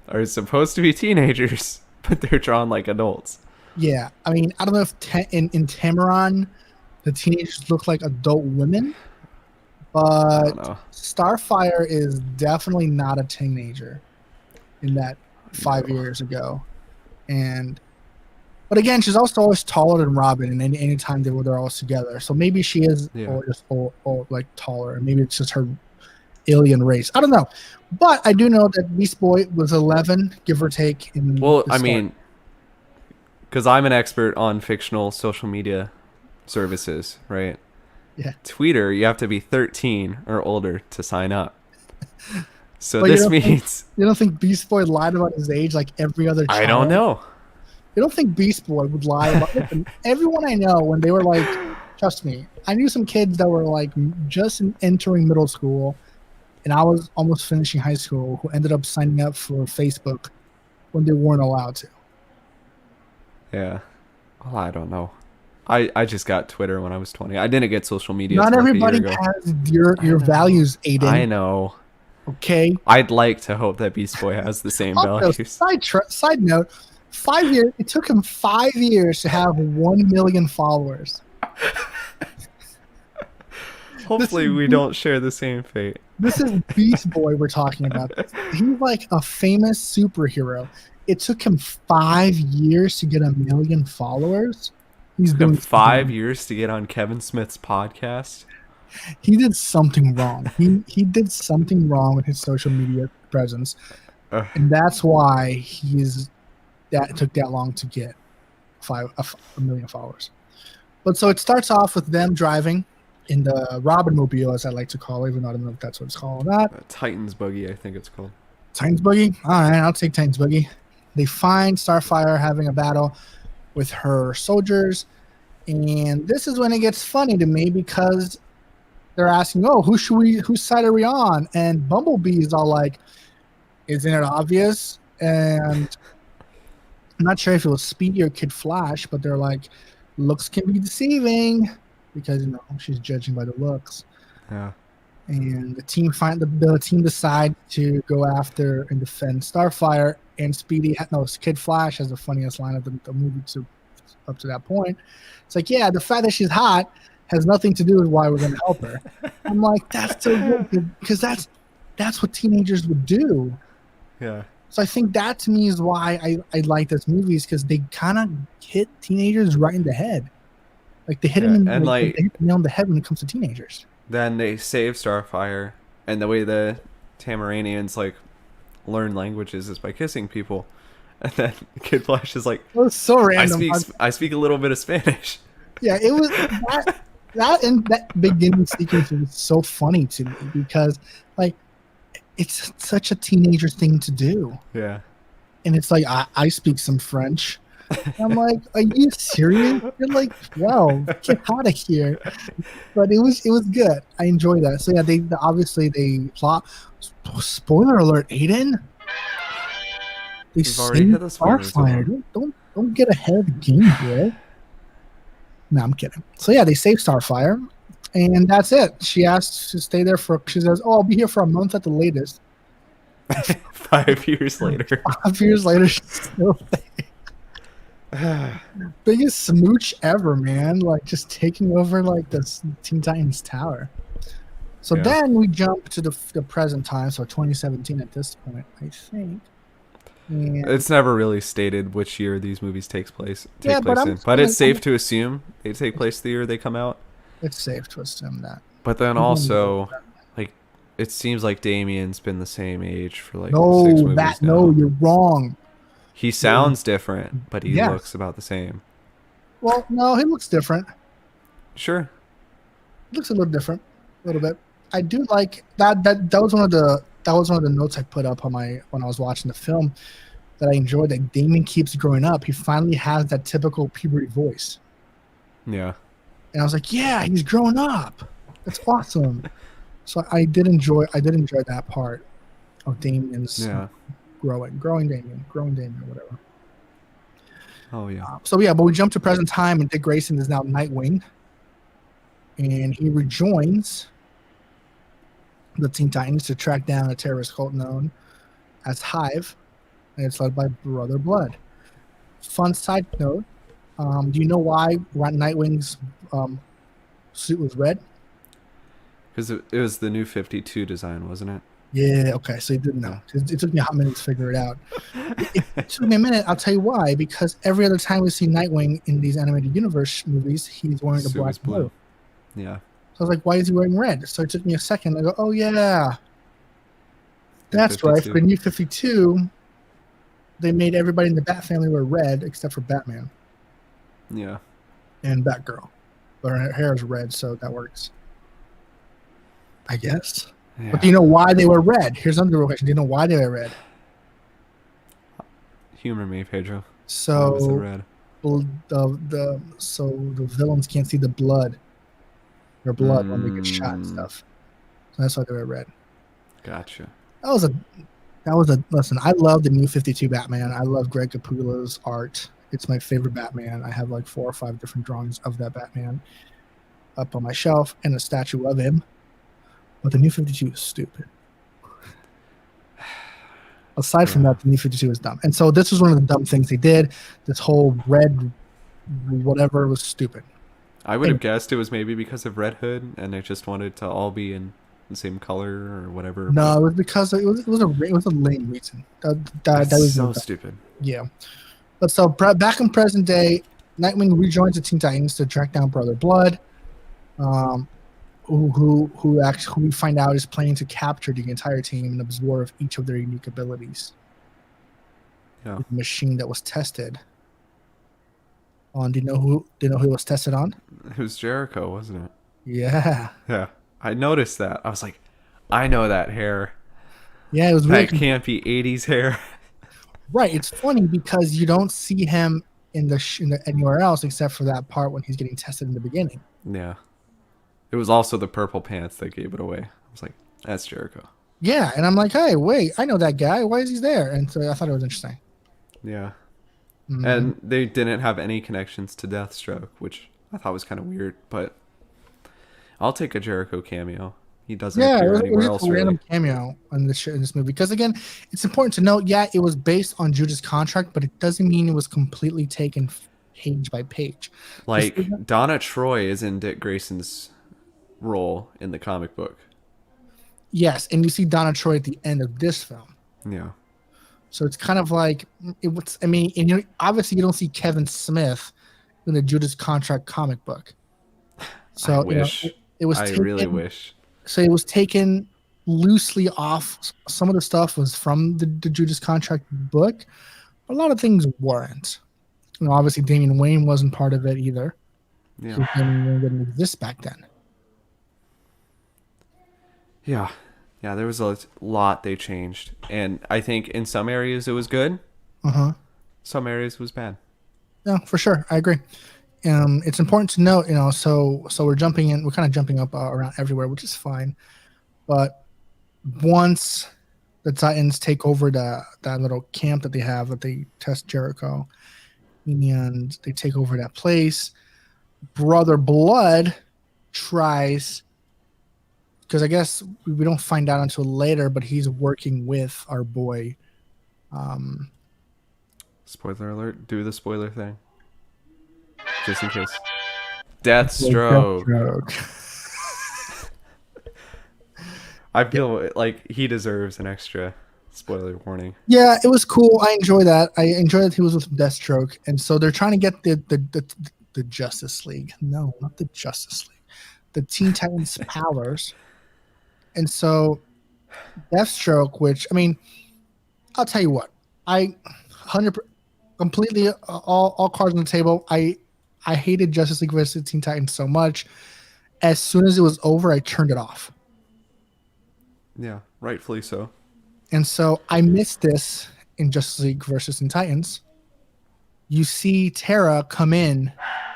are supposed to be teenagers, but they're drawn like adults. Yeah. I mean, I don't know if in Tamaran, the teenagers look like adult women, but Starfire is definitely not a teenager in that 5 years ago. But again, she's also always taller than Robin, and any time they're all together. So maybe she is like taller, and maybe it's just her alien race. I don't know, but I do know that Beast Boy was 11, give or take. I mean, because I'm an expert on fictional social media services, right? Yeah. Twitter, you have to be 13 or older to sign up. So but this means you don't think Beast Boy lied about his age like every other child? I don't know. You don't think Beast Boy would lie about it? And everyone I know, when they were like, trust me, I knew some kids that were like just entering middle school, and I was almost finishing high school, who ended up signing up for Facebook when they weren't allowed to. Yeah. Well, I don't know. I just got Twitter when I was 20. I didn't get social media. Not everybody has your values, Aiden. I know. Okay. I'd like to hope that Beast Boy has the same values. Side note, 5 years. It took him 5 years to have 1 million followers. Hopefully, we don't share the same fate. This is Beast Boy we're talking about. He's like a famous superhero. It took him 5 years to get 1 million followers. He's been 5 years to get on Kevin Smith's podcast. he did something wrong. He did something wrong with his social media presence, and that's why that took that long to get a million followers. But so it starts off with them driving in the Robin Mobile, as I like to call it, even though I don't know if that's what it's called. Titan's Buggy, I think it's called. Titan's Buggy? All right, I'll take Titan's Buggy. They find Starfire having a battle with her soldiers, and this is when it gets funny to me because they're asking, "Oh, whose side are we on?" And Bumblebee is all like, "Isn't it obvious?" And I'm not sure if it was Speedy or Kid Flash, but they're like, "Looks can be deceiving," because she's judging by the looks. Yeah. And the team decide to go after and defend Starfire, and Kid Flash has the funniest line of the movie up to that point. It's like, yeah, the fact that she's hot has nothing to do with why we're going to help her. I'm like, that's so good because that's what teenagers would do. Yeah. So I think that to me is why I like this movie, is because they kind of hit teenagers right in the head. Like they hit them they hit the nail on the head when it comes to teenagers. Then they save Starfire, and the way the Tamaranians learn languages is by kissing people. And then Kid Flash is like, it was so random. I speak a little bit of Spanish. Yeah, it was that beginning sequence was so funny to me because it's such a teenager thing to do. Yeah. And it's like, I speak some French. I'm like, are you serious? You're like, wow, get out of here. But it was good. I enjoyed that. So yeah, they obviously plot. Spoiler alert, Aiden. We've already hit the Starfire. Don't get ahead of the game here. No, I'm kidding. So yeah, they save Starfire, and that's it. She asks to stay there she says, "Oh, I'll be here for a month at the latest." 5 years later. 5 years later, she's still there. Biggest smooch ever, man. Just taking over the Teen Titans Tower. So then we jump to the present time, so 2017 at this point, I think. And it's never really stated which year these movies take place in. But it's safe to assume they take place the year they come out. It's safe to assume that. But then also, it seems like Damien's been the same age for 6 movies now. No, you're wrong. He sounds different, but he looks about the same. Well, no, he looks different. Sure. He looks a little different, a little bit. I do like that. That was one of the notes I put up when I was watching the film that I enjoyed. That Damien keeps growing up. He finally has that typical puberty voice. Yeah. And I was like, yeah, he's growing up. That's awesome. So I did enjoy that part of Damien's growing Damien, whatever. Oh yeah. But we jump to present time, and Dick Grayson is now Nightwing, and he rejoins the Teen Titans to track down a terrorist cult known as Hive, and it's led by Brother Blood. Fun side note: do you know why Nightwing's suit was red? Because it was the New 52 design, wasn't it? Yeah, okay, so you didn't know. It took me a hot minute to figure it out. It took me a minute, I'll tell you why. Because every other time we see Nightwing in these animated universe movies, he's wearing the black blue. Yeah. So I was like, why is he wearing red? So it took me a second. I go, oh yeah. That's 52. Right. For the New 52, they made everybody in the Bat family wear red except for Batman. Yeah. And Batgirl. But her hair is red, so that works. I guess. Yeah. But do you know why they were red? Here's another question. Do you know why they were red? Humor me, Pedro. So red? The villains can't see the blood. Their blood when they get shot and stuff. So that's why they were red. Gotcha. That was a listen. I love the New 52 Batman. I love Greg Capullo's art. It's my favorite Batman. I have 4 or 5 different drawings of that Batman up on my shelf and a statue of him. But the New 52 is stupid. Aside from that, the New 52 is dumb. And so this was one of the dumb things they did. This whole red whatever was stupid. I would have guessed it was maybe because of Red Hood, and they just wanted to all be in the same color or whatever. No, it was because it was a lame reason. That was so stupid. Yeah. But so back in present day, Nightwing rejoins the Teen Titans to track down Brother Blood. who we find out is planning to capture the entire team and absorb each of their unique abilities. Yeah. The machine that was tested on. Do you know who it was tested on? It was Jericho, wasn't it? Yeah. Yeah. I noticed that. I was like, I know that hair. Yeah, it was really that can't be 80s hair. Right. It's funny because you don't see him in the anywhere else except for that part when he's getting tested in the beginning. Yeah. It was also the purple pants that gave it away. I was like, that's Jericho. Yeah, and I'm like, hey, wait, I know that guy. Why is he there? And so I thought it was interesting. Yeah. Mm-hmm. And they didn't have any connections to Deathstroke, which I thought was kind of weird, but I'll take a Jericho cameo. He doesn't appear anywhere else. A random cameo in this movie because again, it's important to note. Yeah, it was based on Judas' contract, but it doesn't mean it was completely taken page by page. Like Donna Troy is in Dick Grayson's role in the comic book. Yes, and you see Donna Troy at the end of this film. Yeah. So it's kind of like it was. I mean, and obviously you don't see Kevin Smith in the Judas contract comic book. So I wish. It was. I really wish. So it was taken loosely off. Some of the stuff was from the Judas contract book. A lot of things weren't. Obviously Damian Wayne wasn't part of it either. Yeah. Damian Wayne didn't exist back then. Yeah. Yeah, there was a lot they changed. And I think in some areas it was good. Uh-huh. Some areas it was bad. Yeah, for sure. I agree. It's important to note, so we're kind of jumping up around everywhere, which is fine. But once the Titans take over that little camp that they have, that they test Jericho, and they take over that place, Brother Blood tries, because I guess we don't find out until later, but he's working with our boy. Spoiler alert. Do the spoiler thing. Just in case. Deathstroke. I feel like he deserves an extra spoiler warning. Yeah, it was cool. I enjoy that. I enjoy that he was with Deathstroke, and so they're trying to get the Justice League. No, not the Justice League. The Teen Titans powers. And so Deathstroke, which I mean, I'll tell you what, I 100 completely all cards on the table. I hated Justice League versus Teen Titans so much. As soon as it was over, I turned it off. Yeah, rightfully so. And so I missed this in Justice League versus Teen Titans. You see Tara come in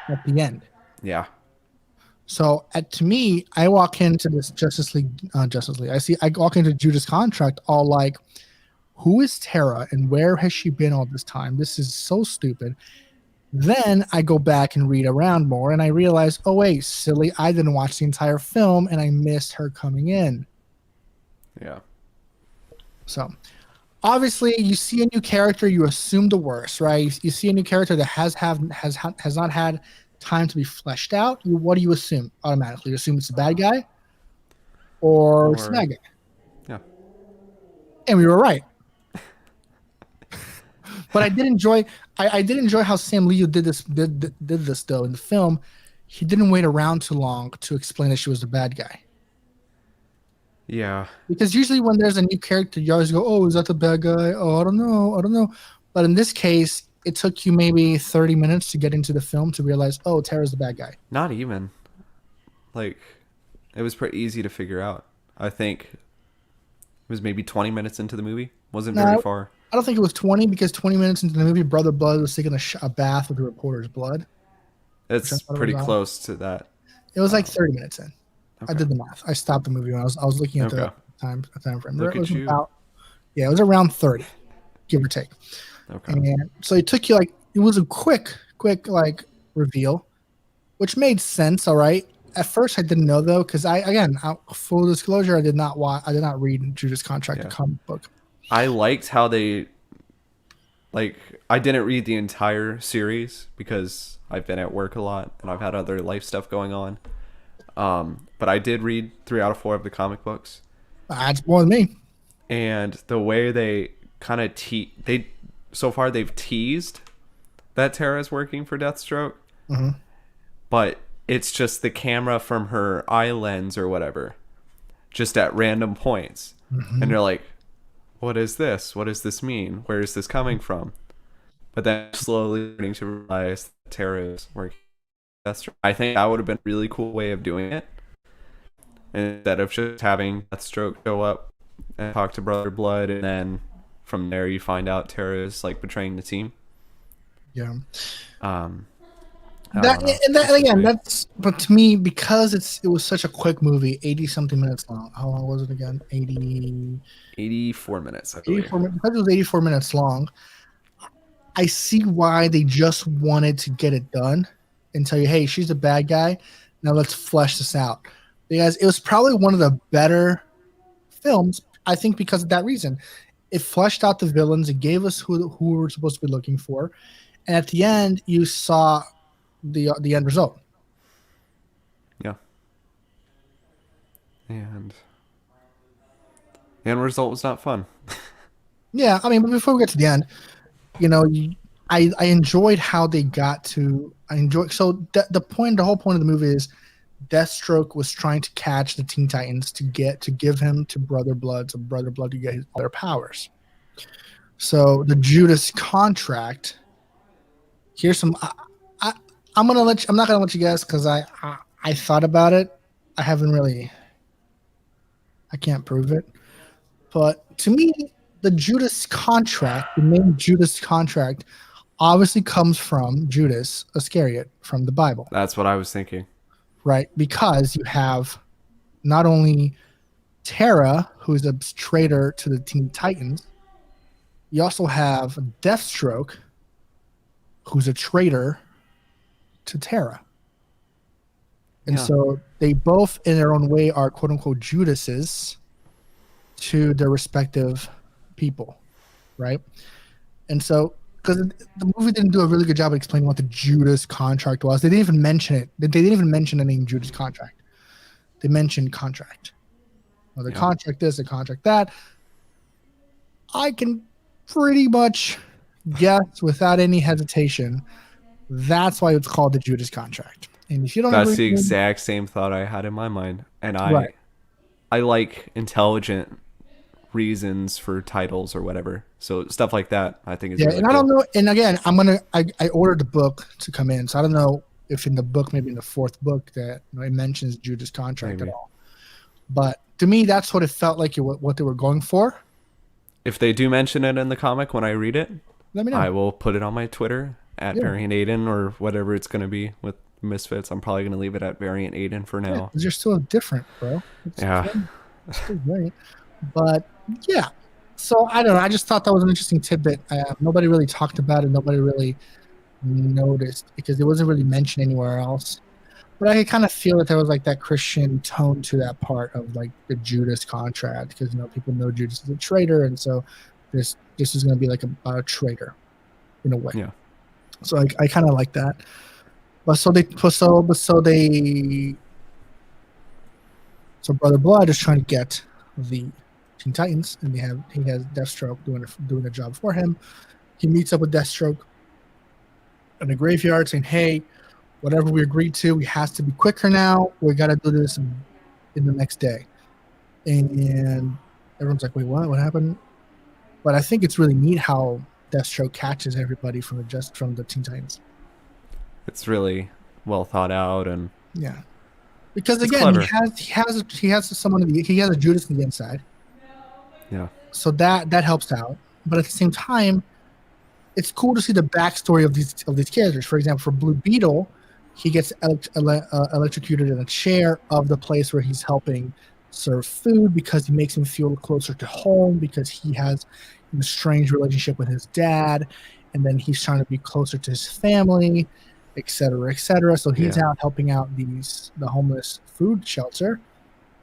at the end. Yeah. So to me, I walk into this Justice League. I walk into Judas contract all like, who is Tara and where has she been all this time? This is so stupid. Then I go back and read around more and I realize, oh wait, silly, I didn't watch the entire film and I missed her coming in. Yeah. So obviously you see a new character, you assume the worst, right? You see a new character that has not had time to be fleshed out. What do you assume automatically? You assume it's a bad guy or it's a bad guy. Yeah. And we were right. But I did enjoy how Sam Liu did this though in the film. He didn't wait around too long to explain that she was the bad guy. Yeah. Because usually when there's a new character, you always go, "Oh, is that the bad guy? Oh, I don't know." But in this case, it took you maybe 30 minutes to get into the film to realize, "Oh, Tara's the bad guy." Not even. Like, it was pretty easy to figure out. I think it was maybe 20 minutes into the movie. Wasn't very far. I don't think it was 20 because 20 minutes into the movie, Brother Blood was taking a bath with the reporter's blood. It's pretty close to that. It was like 30 minutes in. Okay. I did the math. I stopped the movie when I was looking at the time frame. Look at you. It was around 30, give or take. Okay. And so it took you it was a quick like reveal, which made sense. All right. At first, I didn't know though, because full disclosure, I did not read Judas Contract, the comic book. I liked how they, I didn't read the entire series because I've been at work a lot and I've had other life stuff going on. But I did read 3 out of 4 of the comic books. That's more than me. And the way they kind of so far they've teased that Tara's working for Deathstroke. Mm-hmm. But it's just the camera from her eye lens or whatever, just at random points. Mm-hmm. And you're like, what is this? What does this mean? Where is this coming from? But then slowly learning to realize that Tara is working. I think that would have been a really cool way of doing it. Instead of just having Deathstroke go up and talk to Brother Blood, and then from there you find out Tara is like betraying the team. Yeah. But to me, because it was such a quick movie, 80 something minutes long. How long was it again? 84 minutes, I believe. 84 minutes. Because it was 84 minutes long, I see why they just wanted to get it done and tell you, hey, she's a bad guy. Now let's flesh this out. Because it was probably one of the better films, I think, because of that reason. It fleshed out the villains. It gave us who we were supposed to be looking for. And at the end, you saw the end result. Yeah. And the end result was not fun. Yeah, I mean, but before we get to the end, I enjoyed how they got to. So the whole point of the movie is Deathstroke was trying to catch the Teen Titans to give him to Brother Blood, so Brother Blood to get all their powers. So the Judas contract. Here's some. I'm not gonna let you guess because I thought about it. I can't prove it, but to me, the Judas contract, the name Judas contract, obviously comes from Judas Iscariot from the Bible. That's what I was thinking. Right, because you have not only Tara, who's a traitor to the Teen Titans, you also have Deathstroke, who's a traitor to Tara. And so they both, in their own way, are quote-unquote Judases to their respective people, right? And so, because the movie didn't do a really good job of explaining what the Judas contract was. They didn't even mention it. They didn't even mention the name Judas contract. They mentioned contract. Well, the contract this, the contract that. I can pretty much guess without any hesitation that's why it's called the Judas contract. And if you don't That's the exact same thought I had in my mind. And I like intelligent reasons for titles or whatever, so stuff like that I think is really and cool. I don't know, and again, I ordered the book to come in, so I don't know if in the book, maybe in the fourth book, that it mentions Judas contract at all, but to me that's what it felt like what they were going for. If they do mention it in the comic when I read it, let me know. I will put it on my Twitter at Variant Aiden or whatever it's going to be with Misfits. I'm probably going to leave it at Variant Aiden for now. Because you're still different, bro. It's still great. But yeah, so I don't know. I just thought that was an interesting tidbit. Nobody really talked about it. Nobody really noticed because it wasn't really mentioned anywhere else. But I could kind of feel that there was like that Christian tone to that part of like the Judas contract because people know Judas is a traitor, and so this is going to be like a traitor in a way. Yeah. So I kind of like that. But so Brother Blood is trying to get the Teen Titans, and he has Deathstroke doing a job for him. He meets up with Deathstroke in the graveyard, saying, "Hey, whatever we agreed to, it has to be quicker now. We got to do this in the next day." And everyone's like, "Wait, what? What happened?" But I think it's really neat how Deathstroke catches everybody from the Teen Titans. It's really well thought out, and because again, he has someone he has a Judas on the inside. Yeah. So that helps out, but at the same time, it's cool to see the backstory of these characters. For example, for Blue Beetle, he gets electrocuted in a chair of the place where he's helping serve food because he makes him feel closer to home because he has a strange relationship with his dad, and then he's trying to be closer to his family, et cetera, et cetera. So he's out helping out the homeless food shelter.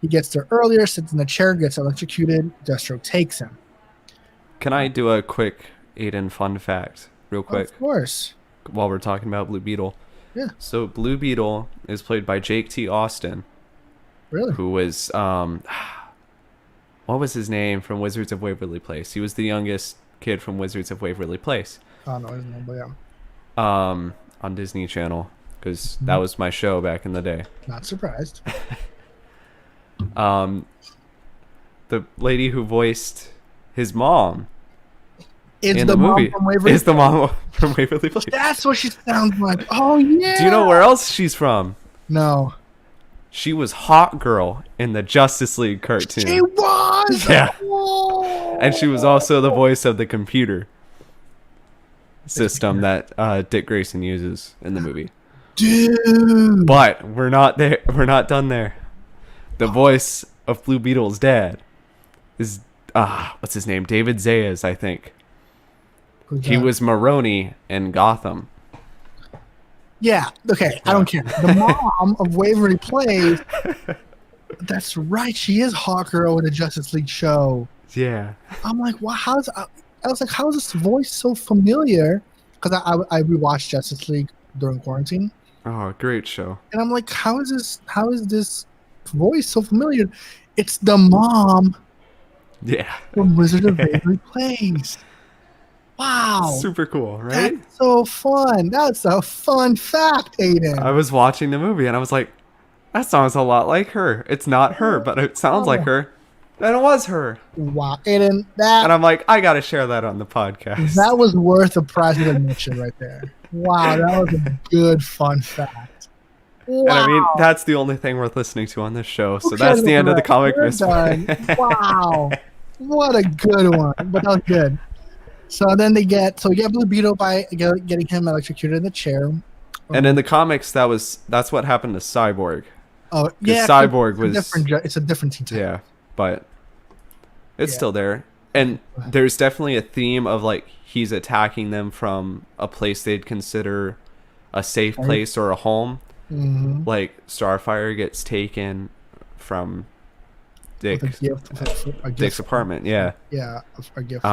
He gets there earlier, sits in the chair, gets electrocuted. Deathstroke takes him. Can I do a quick Aiden fun fact real quick? Of course. While we're talking about Blue Beetle. Yeah. So Blue Beetle is played by Jake T. Austin. Really? Who was, what was his name from Wizards of Waverly Place? He was the youngest kid from Wizards of Waverly Place. Oh, no, I don't know, but yeah. On Disney Channel. because that was my show back in the day. Not surprised. The lady who voiced his mom Is in the the mom movie from Waverly is the mom from Waverly Place. That's what she sounds like. Oh, yeah. Do you know where else she's from? No. She was Hawk Girl in the Justice League cartoon. She was. Yeah. Oh. And she was also the voice of the computer system that Dick Grayson uses in the movie. Dude. But we're not there. We're not done there. The voice of Blue Beetle's dad is what's his name? David Zayas, I think. He was Maroni in Gotham. Yeah. Okay. I don't care. The mom of Waverly Place. That's right. She is Hawkgirl in a Justice League show. Yeah. I'm like, wow. I was like, how is this voice so familiar? Because I rewatched Justice League during quarantine. Oh, great show. And I'm like, how is this voice so familiar? It's the mom. Yeah. From Wizard of Waverly Place. Wow. Super cool, right? That's so fun. That's a fun fact, Aiden. I was watching the movie and I was like, that sounds a lot like her. It's not her, but it sounds like her. And it was her. Wow. Aiden, and I'm like, I got to share that on the podcast. That was worth a prize of admission right there. Wow, that was a good, fun fact. Wow. And I mean, that's the only thing worth listening to on this show. So that's the end of the comic mystery. Wow. What a good one. But that was good. So then we get Blue Beetle by getting him electrocuted in the chair. And in the comics, that's what happened to Cyborg. Oh, yeah. Cyborg it's a different Teen Titan. Yeah, but it's still there. And there's definitely a theme of like he's attacking them from a place they'd consider a safe place or a home. Mm-hmm. Like Starfire gets taken from Dick's apartment. Yeah. Yeah, a gift.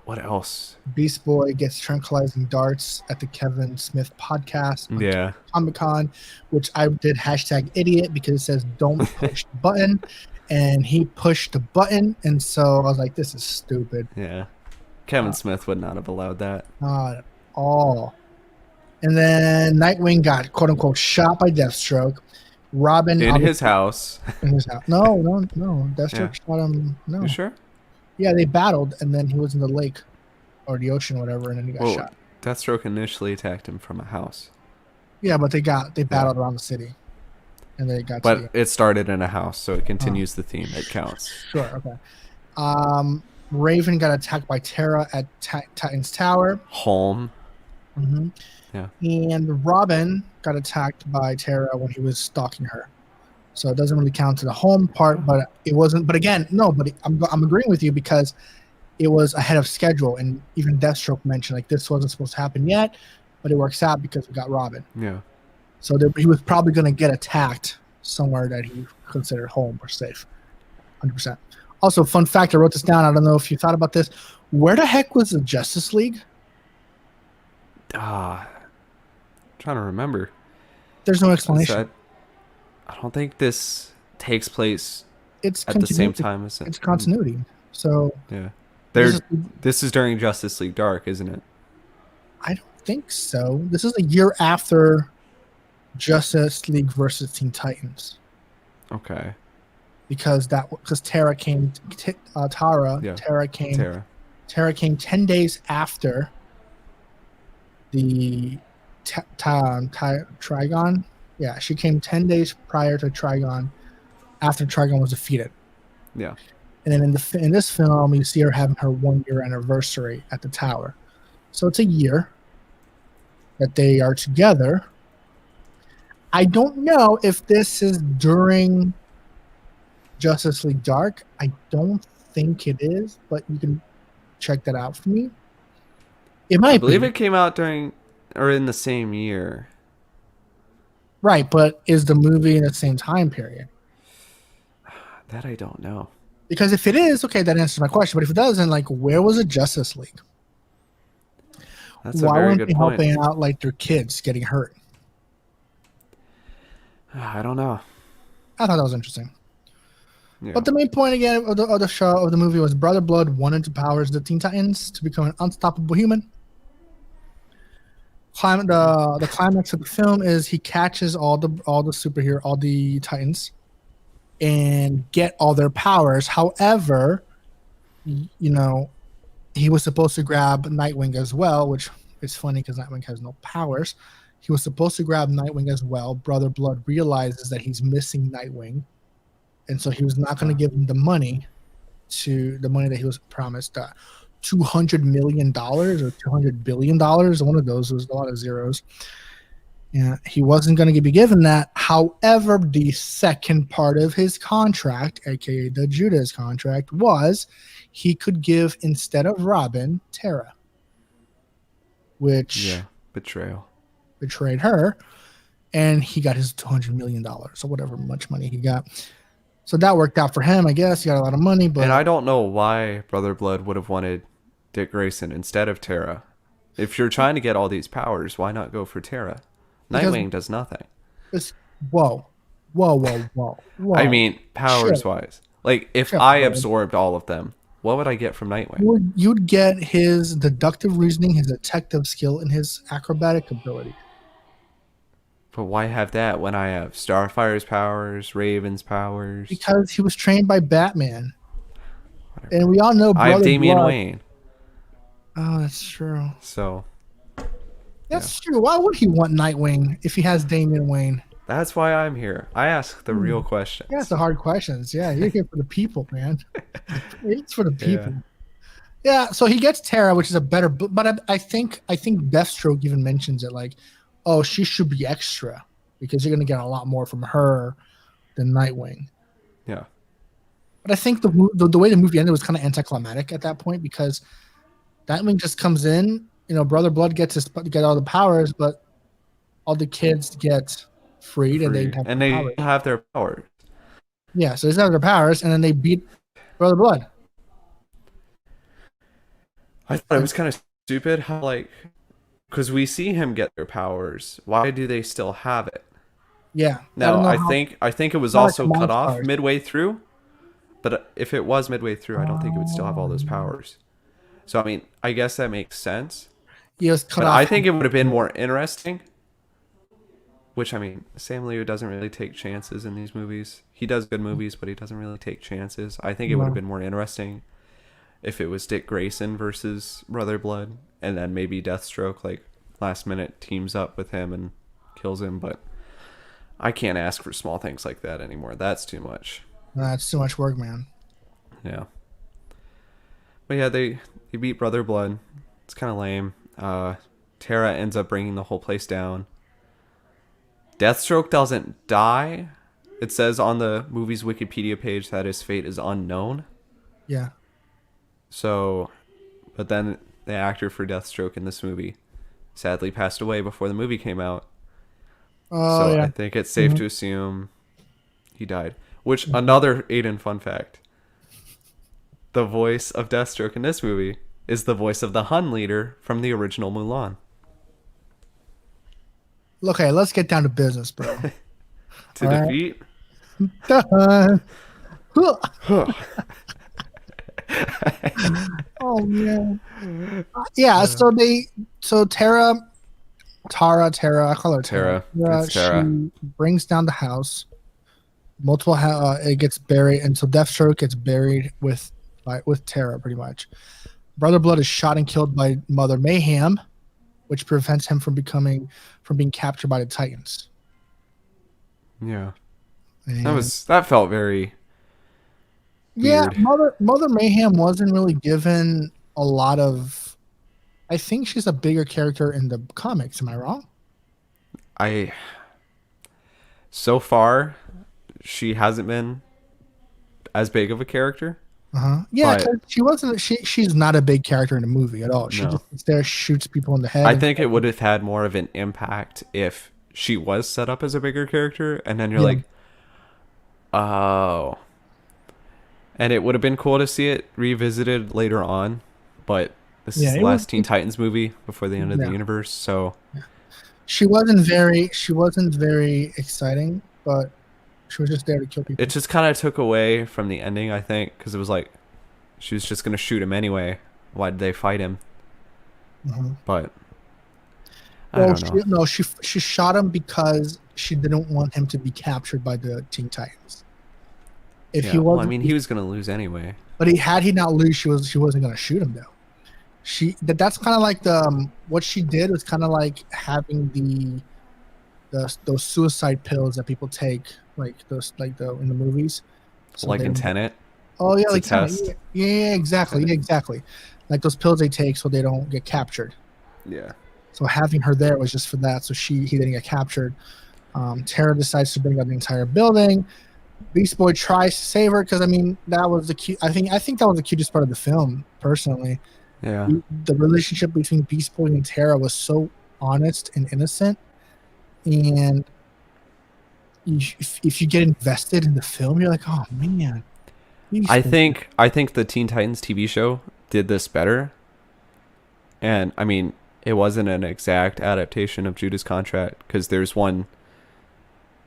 What else? Beast Boy gets tranquilizing darts at the Kevin Smith podcast. Yeah. Comic-Con, which I did #idiot because it says don't push the button, and he pushed the button, and so I was like, this is stupid. Yeah. Kevin Smith would not have allowed that. Not at all. And then Nightwing got quote unquote shot by Deathstroke. Robin in his house. In his house. No. Deathstroke shot him. No. You sure? Yeah, they battled, and then he was in the lake or the ocean, or whatever, and then he got shot. Deathstroke initially attacked him from a house. Yeah, but they battled around the city, and they got. But it started in a house, so it continues the theme. It counts. Sure. Okay. Raven got attacked by Terra at Titan's Tower. Home. Mm-hmm. Yeah. And Robin got attacked by Terra when he was stalking her. So it doesn't really count to the home part, but it wasn't. But again, no. But I'm agreeing with you because it was ahead of schedule, and even Deathstroke mentioned like this wasn't supposed to happen yet, but it works out because we got Robin. Yeah. So he was probably going to get attacked somewhere that he considered home or safe. 100%. Also, fun fact, I wrote this down. I don't know if you thought about this. Where the heck was the Justice League? Trying to remember. There's no explanation. I don't think this takes place at the same time as it's continuity. So yeah, this is during Justice League Dark, isn't it? I don't think so. This is a year after Justice League versus Teen Titans. Okay. Because Terra came. Terra came 10 days after the Trigon. Yeah, she came 10 days prior to Trigon, after Trigon was defeated. Yeah. And then in this film, you see her having her 1 year anniversary at the tower. So it's a year that they are together. I don't know if this is during Justice League Dark. I don't think it is, but you can check that out for me. It might be. I believe it came out during or in the same year. Right, but is the movie in the same time period? That I don't know. Because if it is, okay, that answers my question. But if it doesn't, like, where was the Justice League? That's a very good point. Why weren't they helping out, like, their kids getting hurt? I don't know. I thought that was interesting. Yeah. But the main point, again, of the movie was Brother Blood wanted to power the Teen Titans to become an unstoppable human. The climax of the film is he catches all the Titans, and get all their powers. However, you know, he was supposed to grab Nightwing as well, which is funny because Nightwing has no powers. He was supposed to grab Nightwing as well. Brother Blood realizes that he's missing Nightwing, and so he was not going to give him the money that he was promised. $200 million or $200 billion. One of those was a lot of zeros. Yeah, he wasn't going to be given that. However, the second part of his contract, aka the Judas contract, was he could give, instead of Robin, Tara, which betrayed her, and he got his $200 million or whatever much money he got. So that worked out for him, I guess. He got a lot of money, but and I don't know why Brother Blood would have wanted Dick Grayson instead of Tara. If you're trying to get all these powers, why not go for Tara? Nightwing does nothing. Whoa. I mean, powers-wise. Like, if I absorbed all of them, what would I get from Nightwing? You'd get his deductive reasoning, his detective skill, and his acrobatic ability. But why have that when I have Starfire's powers, Raven's powers? Because he was trained by Batman. Whatever. And we all know I have Damian Wayne. Oh, that's true. So... That's true. Why would he want Nightwing if he has Damian Wayne? That's why I'm here. I ask the real questions. Yeah, it's the hard questions. Yeah, you're here for the people, man. It's for the people. Yeah, so he gets Tara, which is a better... But I think Deathstroke even mentions it, like, oh, she should be extra because you're going to get a lot more from her than Nightwing. Yeah. But I think the way the movie ended was kind of anticlimactic at that point because Nightwing just comes in, Brother Blood get all the powers, but all the kids get freed. And they have their powers. Yeah, so they have their powers, and then they beat Brother Blood. I thought it was kind of stupid how, because we see him get their powers. Why do they still have it? Yeah. Now, I think it was also cut off midway through, but if it was midway through, I don't think it would still have all those powers. So, I mean, I guess that makes sense. But I think it would have been more interesting. Which, I mean, Sam Liu doesn't really take chances in these movies. He does good movies, but he doesn't really take chances. I think it would have been more interesting if it was Dick Grayson versus Brother Blood, and then maybe Deathstroke, last minute teams up with him and kills him. But I can't ask for small things like that anymore. That's too much. That's too much work, man. Yeah. But yeah, they beat Brother Blood. It's kind of lame. Tara ends up bringing the whole place down. Deathstroke doesn't die. It says on the movie's Wikipedia page that his fate is unknown. Yeah. So, but then the actor for Deathstroke in this movie sadly passed away before the movie came out. So I think it's safe to assume he died. Which, another Aiden fun fact. The voice of Deathstroke in this movie is the voice of the Hun leader from the original Mulan. Okay, let's get down to business, bro. To defeat? Oh, man. Yeah, so Tara, I call her Tara. It's Tara. She brings down the house. It gets buried, and so Deathstroke gets buried with Tara, pretty much. Brother Blood is shot and killed by Mother Mayhem, which prevents him from being captured by the Titans. Yeah, that felt very weird. Yeah. Mother Mayhem wasn't really given a lot of. I think she's a bigger character in the comics. Am I wrong? So far, she hasn't been as big of a character. Yeah, she wasn't. She's not a big character in the movie at all. She just sits there, shoots people in the head. I think it would have had more of an impact if she was set up as a bigger character, and then you're like, oh. And it would have been cool to see it revisited later on, but this is the last Teen Titans movie before the end of the universe, so she wasn't very exciting, but she was just there to kill people. It just kind of took away from the ending, I think, because it was like she was just going to shoot him anyway. Why did they fight him? But I don't know. She shot him because she didn't want him to be captured by the Teen Titans. If he Well, I wasn't, mean, he was gonna lose anyway. but he not lose, she wasn't gonna shoot him though. That's kind of like the what she did was kind of like having those suicide pills that people take, like those like the in the movies. So like in Tenet. Oh yeah, like test. Yeah, exactly, Tenet. yeah, exactly. Like those pills they take so they don't get captured. Yeah. So having her there was just for that, so he didn't get captured. Tara decides to bring out the entire building. Beast Boy tries to save her because I mean that was the cute. I think that was the cutest part of the film, personally. Yeah. The relationship between Beast Boy and Tara was so honest and innocent, and if you get invested in the film, you're like, oh man. I think the Teen Titans TV show did this better, and I mean it wasn't an exact adaptation of Judas Contract because there's one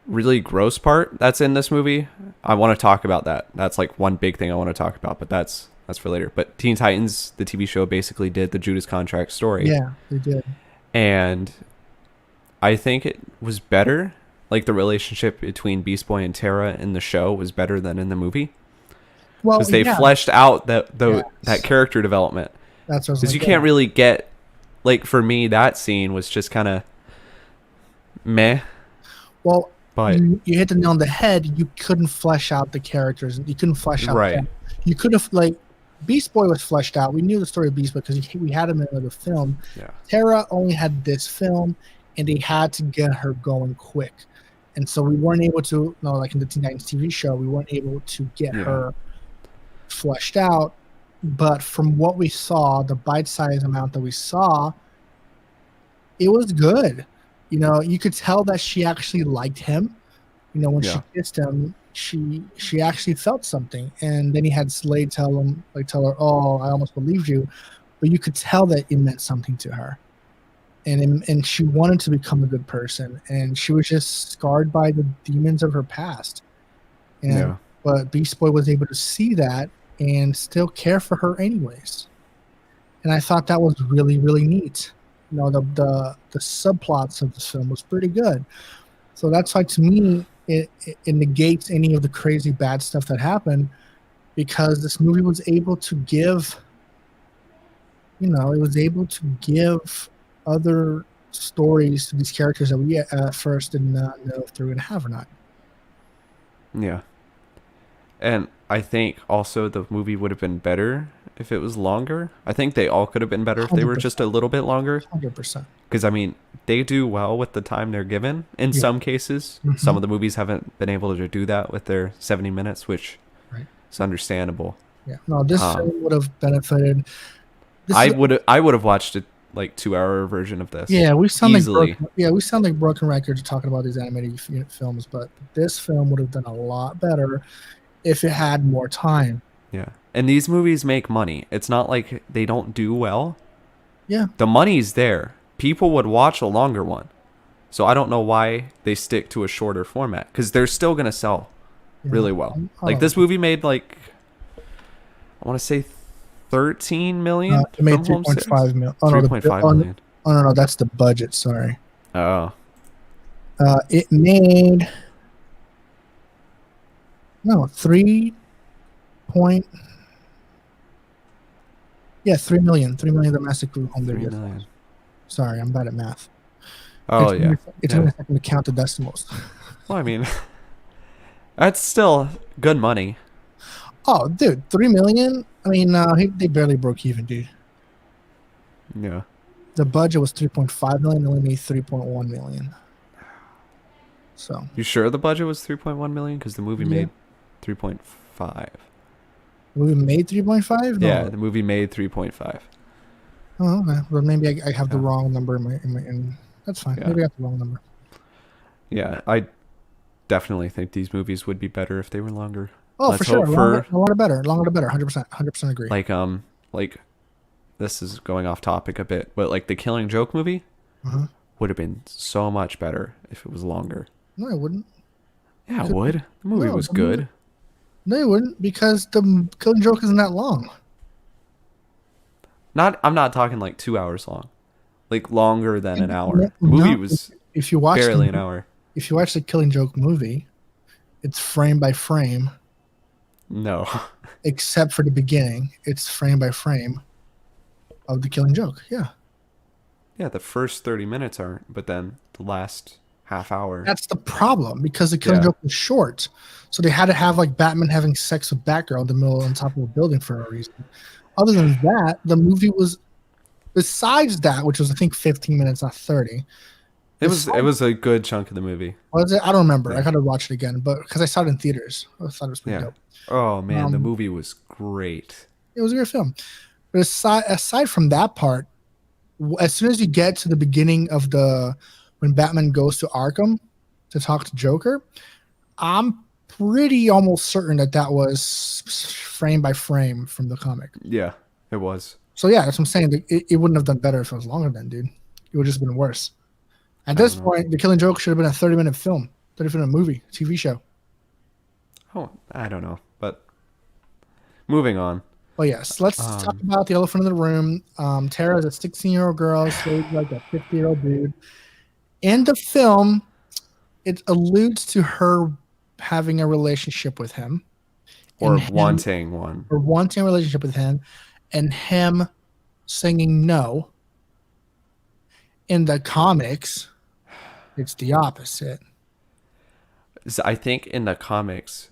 really gross part that's in this movie. I want to talk about that. That's like one big thing I want to talk about, but that's for later. But Teen Titans, the TV show, basically did the Judas Contract story. Yeah, they did. And I think it was better. Like the relationship between Beast Boy and Tara in the show was better than in the movie. Well, because they fleshed out that character development. That's because you can't really get, like, for me, that scene was just kind of meh. Well, but you hit the nail on the head. You couldn't flesh out the characters. You couldn't flesh out. Right. You could have, like, Beast Boy was fleshed out. We knew the story of Beast Boy because we had him in another film. Yeah. Tara only had this film, and they had to get her going quick. And so we weren't able to, like in the Teen Titans TV show, we weren't able to get her fleshed out. But from what we saw, the bite-sized amount that we saw, it was good. You could tell that she actually liked him. When she kissed him, she actually felt something. And then he had Slade tell her, "Oh, I almost believed you," but you could tell that it meant something to her. And she wanted to become a good person, and she was just scarred by the demons of her past. But Beast Boy was able to see that and still care for her anyways. And I thought that was really, really neat. The subplots of the film was pretty good. So that's why, to me, it negates any of the crazy bad stuff that happened, because this movie was able to give, other stories to these characters that we at first did not know if they were going to have or not. Yeah. And I think also the movie would have been better if it was longer. I think they all could have been better if they were just a little bit longer. 100%. Because, I mean, they do well with the time they're given. In some cases, some of the movies haven't been able to do that with their 70 minutes, which is understandable. Yeah. No, this film would have benefited. I would have watched it. Like 2-hour version of this. Yeah, we sound easily. We sound like broken records talking about these animated films, but this film would have done a lot better if it had more time. Yeah, and these movies make money. It's not like they don't do well. Yeah, the money's there. People would watch a longer one, so I don't know why they stick to a shorter format, because they're still gonna sell really well. Like this movie made like, I want to say 13 million. It made 3.5 million. Oh, 3.5 million. Oh no, that's the budget. Sorry. Oh. It made 3 million. 3 million domestic home video. Sorry, I'm bad at math. Oh, it's only a second to count the decimals. Well, I mean, that's still good money. Oh, dude, 3 million. I mean, they barely broke even, dude. Yeah. The budget was 3.5 million. They only made 3.1 million. So. You sure the budget was 3.1 million? Because the movie made 3.5. The movie made 3.5? No. Yeah, the movie made 3.5. Oh, okay. Well, maybe I have the wrong number in that's fine. Yeah. Maybe I have the wrong number. Yeah, I definitely think these movies would be better if they were longer. Oh, for sure. Longer better. 100% agree. Like this is going off topic a bit, but like the Killing Joke movie would have been so much better if it was longer. No, it wouldn't. Yeah, it would. The movie was good. No, it wouldn't, because the Killing Joke isn't that long. I'm not talking like 2 hours long. like longer than an hour. The movie No, was if you watch barely an hour. if you watch the Killing Joke movie, it's frame by frame, No. except for the beginning. It's frame by frame of the Killing Joke. Yeah. Yeah, the first 30 minutes aren't, but then the last half hour. That's the problem because the Killing Yeah. Joke was short. So they had to have like Batman having sex with Batgirl in the middle on top of a building for no reason. Other than that, the movie was besides that, which was I think 15 minutes, not 30. It was a good chunk of the movie. Was it? I don't remember. Yeah. I gotta watch it again, but because I saw it in theaters, I thought it was pretty Yeah. dope. Oh man, the movie was great. It was a great film. But aside from that part, as soon as you get to the beginning of when Batman goes to Arkham to talk to Joker, I'm pretty almost certain that was frame by frame from the comic. Yeah, it was. So yeah, that's what I'm saying. It wouldn't have done better if it was longer then, dude. It would just been worse. At this point, The Killing Joke should have been a 30-minute film, 30-minute movie, TV show. Oh, I don't know, but moving on. Well, yes, let's talk about the elephant in the room. Tara is a 16-year-old girl, slaves like a 50-year-old dude. In the film, it alludes to her having a relationship with him. Or wanting one. Or wanting a relationship with him, and him singing no. In the comics, it's the opposite. I think in the comics,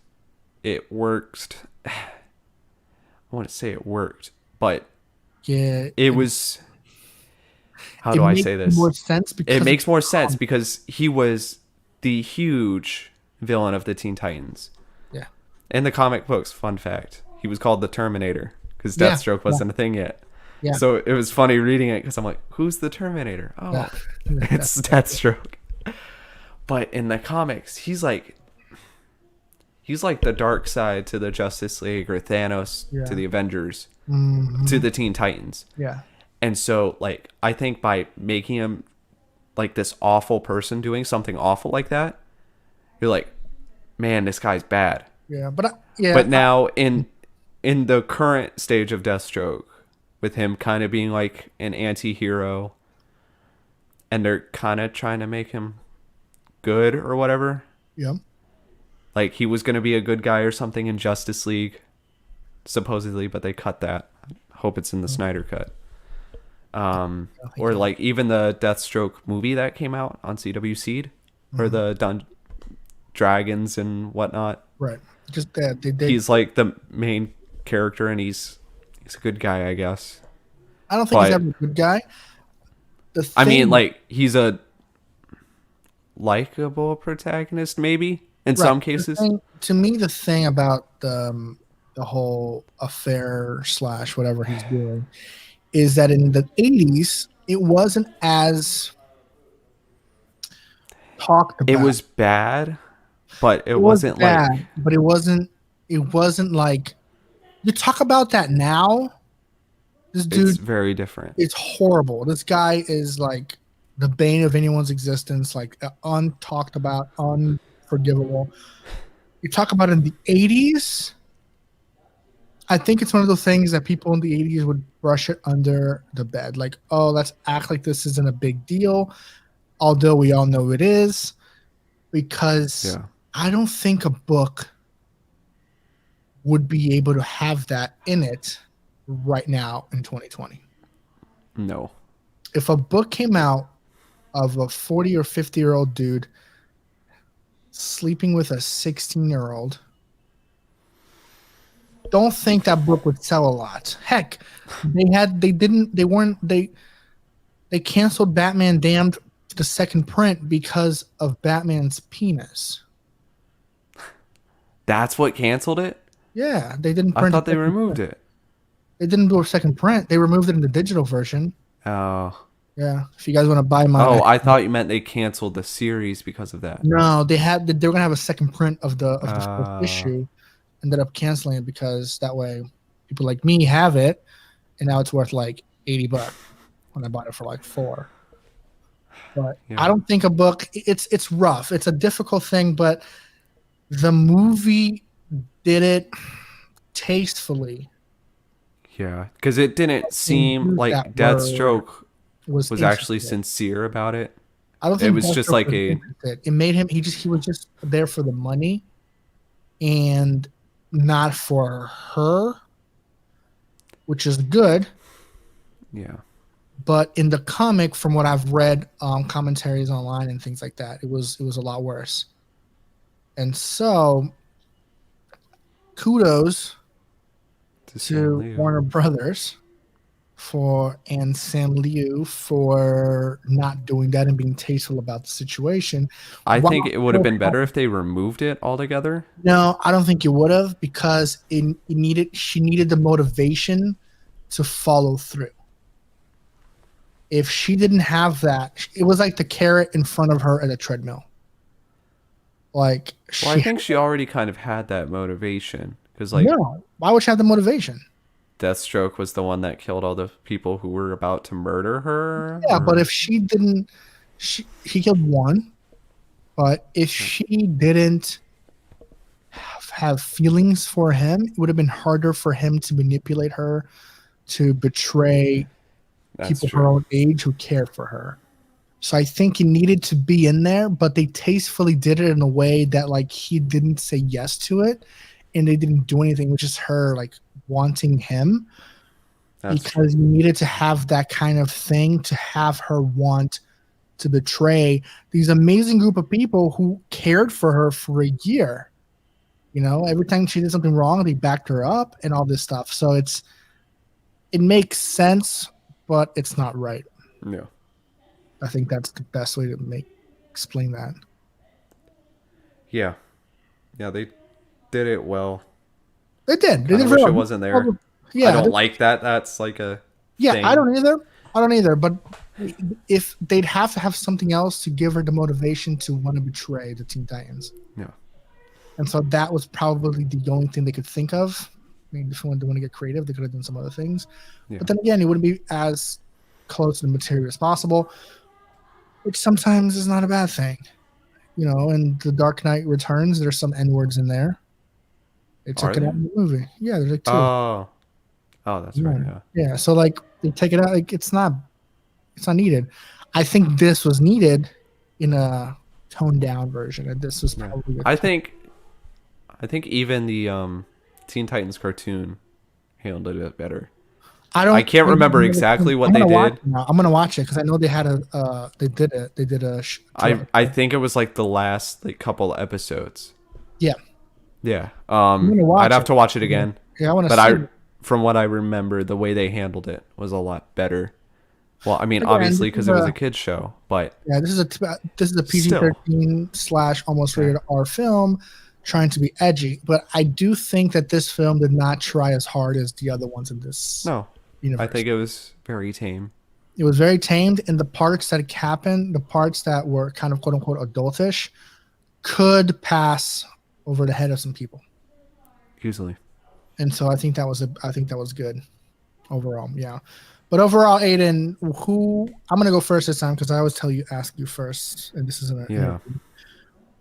it worked. I want to say it worked, but yeah, it was. How do I say this? It makes more sense because he was the huge villain of the Teen Titans. Yeah. In the comic books, fun fact, he was called the Terminator because Deathstroke wasn't a thing yet. Yeah. So it was funny reading it because I'm like, who's the Terminator? Oh, it's Deathstroke. But in the comics, he's like the dark side to the Justice League or Thanos to the Avengers to the Teen Titans. Yeah. And so like I think by making him like this awful person doing something awful like that, you're like, man, this guy's bad. Yeah, but now in the current stage of Deathstroke, with him kind of being like an anti-hero, and they're kind of trying to make him good or whatever. Yeah. Like he was going to be a good guy or something in Justice League, supposedly, but they cut that. I hope it's in the Snyder cut. Or like even the Deathstroke movie that came out on CW Seed, or the Dragons and whatnot. Right. Just he's like the main character, and he's a good guy, I guess. I don't think he's ever a good guy. I mean, like he's a likable protagonist, maybe in some cases. To me, the thing about the whole affair / whatever he's doing is that in the 80s, it wasn't as talked about. It was bad, but it wasn't bad, like. But it wasn't like you talk about that now. This dude, it's very different. It's horrible. This guy is like the bane of anyone's existence, like untalked about, unforgivable. You talk about in the 80s, I think it's one of those things that people in the 80s would brush it under the bed. Like, oh, let's act like this isn't a big deal, although we all know it is, because I don't think a book would be able to have that in it right now in 2020. No. If a book came out of a 40 or 50-year-old dude sleeping with a 16-year-old, don't think that book would sell a lot. Heck, they canceled Batman Damned, the second print, because of Batman's penis. That's what canceled it? Yeah, they didn't print I thought they removed it. They didn't do a second print. They removed it in the digital version. Oh. Yeah. If you guys want to buy mine. Oh, I thought you meant they canceled the series because of that. No, they were gonna have a second print of the first issue. Ended up canceling it because that way people like me have it, and now it's worth like $80 when I bought it for like $4. But I don't think a book. It's rough. It's a difficult thing, but the movie did it tastefully. Yeah, because it didn't seem like Deathstroke was actually interested. sincere about it. I don't It think was just Deathstroke like was a interested. It made him he was just there for the money and not for her, which is good. yeah. But in the comic, from what I've read, commentaries online and things like that, it was a lot worse. And so, kudos To Sam to Liu. Warner Brothers and Sam Liu for not doing that and being tasteful about the situation. I While think it would have still been better having, if they removed it altogether. no, I don't think it would have because she needed the motivation to follow through. If she didn't have that, it was like the carrot in front of her at a treadmill. Like Well, I she think she already kind of had that motivation because, like, no. Why would she have the motivation? Deathstroke was the one that killed all the people who were about to murder her. Yeah, but Or if she didn't, he killed one. But if she didn't have feelings for him, it would have been harder for him to manipulate her, to betray that's people her true. own age who cared for her. So I think he needed to be in there, but they tastefully did it in a way that like he didn't say yes to it, and they didn't do anything, which is her like wanting him That's true. because you needed to have that kind of thing to have her want to betray these amazing group of people who cared for her for a year. You know, every time she did something wrong, they backed her up and all this stuff. So it makes sense, but it's not right. Yeah. I think that's the best way to explain that. Yeah. Yeah, they did it well. They did. They Kind did of very wish it well. wasn't there. I Yeah, don't like that. That's like a yeah. I thing. don't either. I don't either. But if they'd have to have something else to give her the motivation to want to betray the Teen Titans, Yeah. and so that was probably the only thing they could think of. I mean, if they wanted to get creative, they could have done some other things. Yeah. But then again, it wouldn't be as close to the material as possible, which sometimes is not a bad thing. You know, in The Dark Knight Returns, there's some N words in there. They Are took it out there? in the movie. Yeah, there's like two. Oh. Oh, that's right. Yeah. Yeah. Yeah. So like they take it out, like it's not needed. I think this was needed in a toned down version, and this was Yeah. probably I think even the Teen Titans cartoon handled it better. I can't remember exactly what I'm they gonna watch did. it now. I'm gonna watch it because I know they had they did a I think it was like the last like couple episodes. yeah. Yeah. I'm gonna watch I'd have it. to watch it again. Yeah, I want to But see. from what I remember, the way they handled it was a lot better. Well, I mean, Again, obviously because it was a kids show, but yeah, this is a still, PG-13 / almost rated R film, trying to be edgy. But I do think that this film did not try as hard as the other ones in this no, universe. I think it was very tame. It was very tamed, and the parts that happened, the parts that were kind of quote unquote adultish, could pass over the head of some people. Easily. And so I think that was good overall. Yeah. But overall, Aiden, who I'm gonna go first this time because I always ask you first, and this isn't an interview.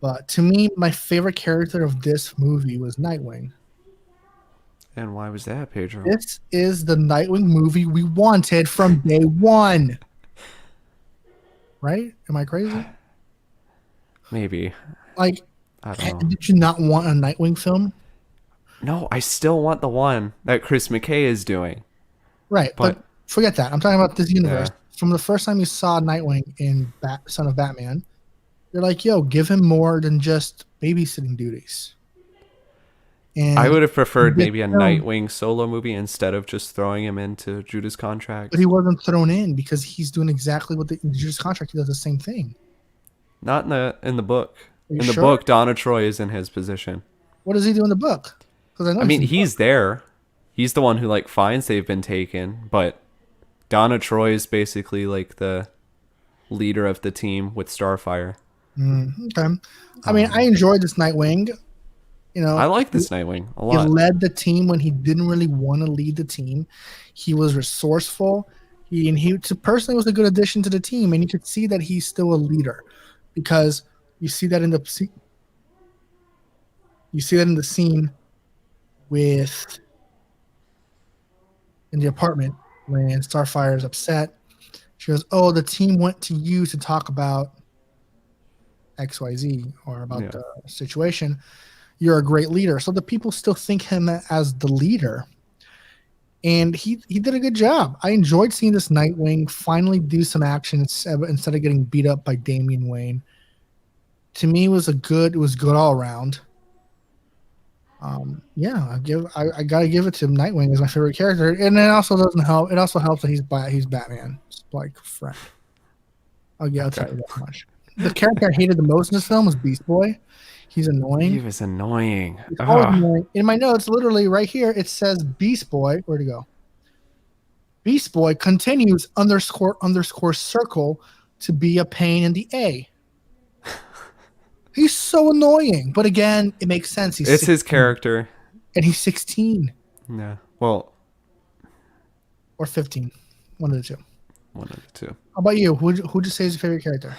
But to me, my favorite character of this movie was Nightwing. And why was that, Pedro? This is the Nightwing movie we wanted from day one. Right? Am I crazy? Maybe. Like, I don't know. did you not want a Nightwing film? No, I still want the one that Chris McKay is doing. Right, but forget that. I'm talking about this universe. Yeah. From the first time you saw Nightwing in Son of Batman, you're like, yo, give him more than just babysitting duties. And I would have preferred maybe a Nightwing solo movie instead of just throwing him into Judas Contract. But he wasn't thrown in because he's doing exactly what the Judas Contract. He does the same thing. Not in the book. In the sure? book, Donna Troy is in his position. What does he do in the book? Because I mean, he's there. He's the one who like finds they've been taken, but Donna Troy is basically like the leader of the team with Starfire. Okay. I mean, I enjoyed this Nightwing. You know, I like this Nightwing a lot. He led the team when he didn't really want to lead the team. He was resourceful. He personally was a good addition to the team, and you could see that he's still a leader because you see that in the scene with in the apartment when Starfire is upset. She goes, "Oh, the team went to you to talk about XYZ or about the situation. You're a great leader." So the people still think him as the leader. And he did a good job. I enjoyed seeing this Nightwing finally do some action instead of getting beat up by Damian Wayne. To me, it was good all around. I gotta give it to Nightwing as my favorite character, and it also doesn't help. It also helps that he's Batman's like friend. I'll tell you that much. The character I hated the most in this film was Beast Boy. He's annoying. He was annoying. He's always annoying. In my notes, literally right here, it says Beast Boy. Where'd it go? Beast Boy continues __ circle to be a pain in the A. He's so annoying. But again, it makes sense. It's 16. His character. And he's 16. Yeah. Well. Or 15. One of the two. One of the two. How about you? Who'd you say is your favorite character?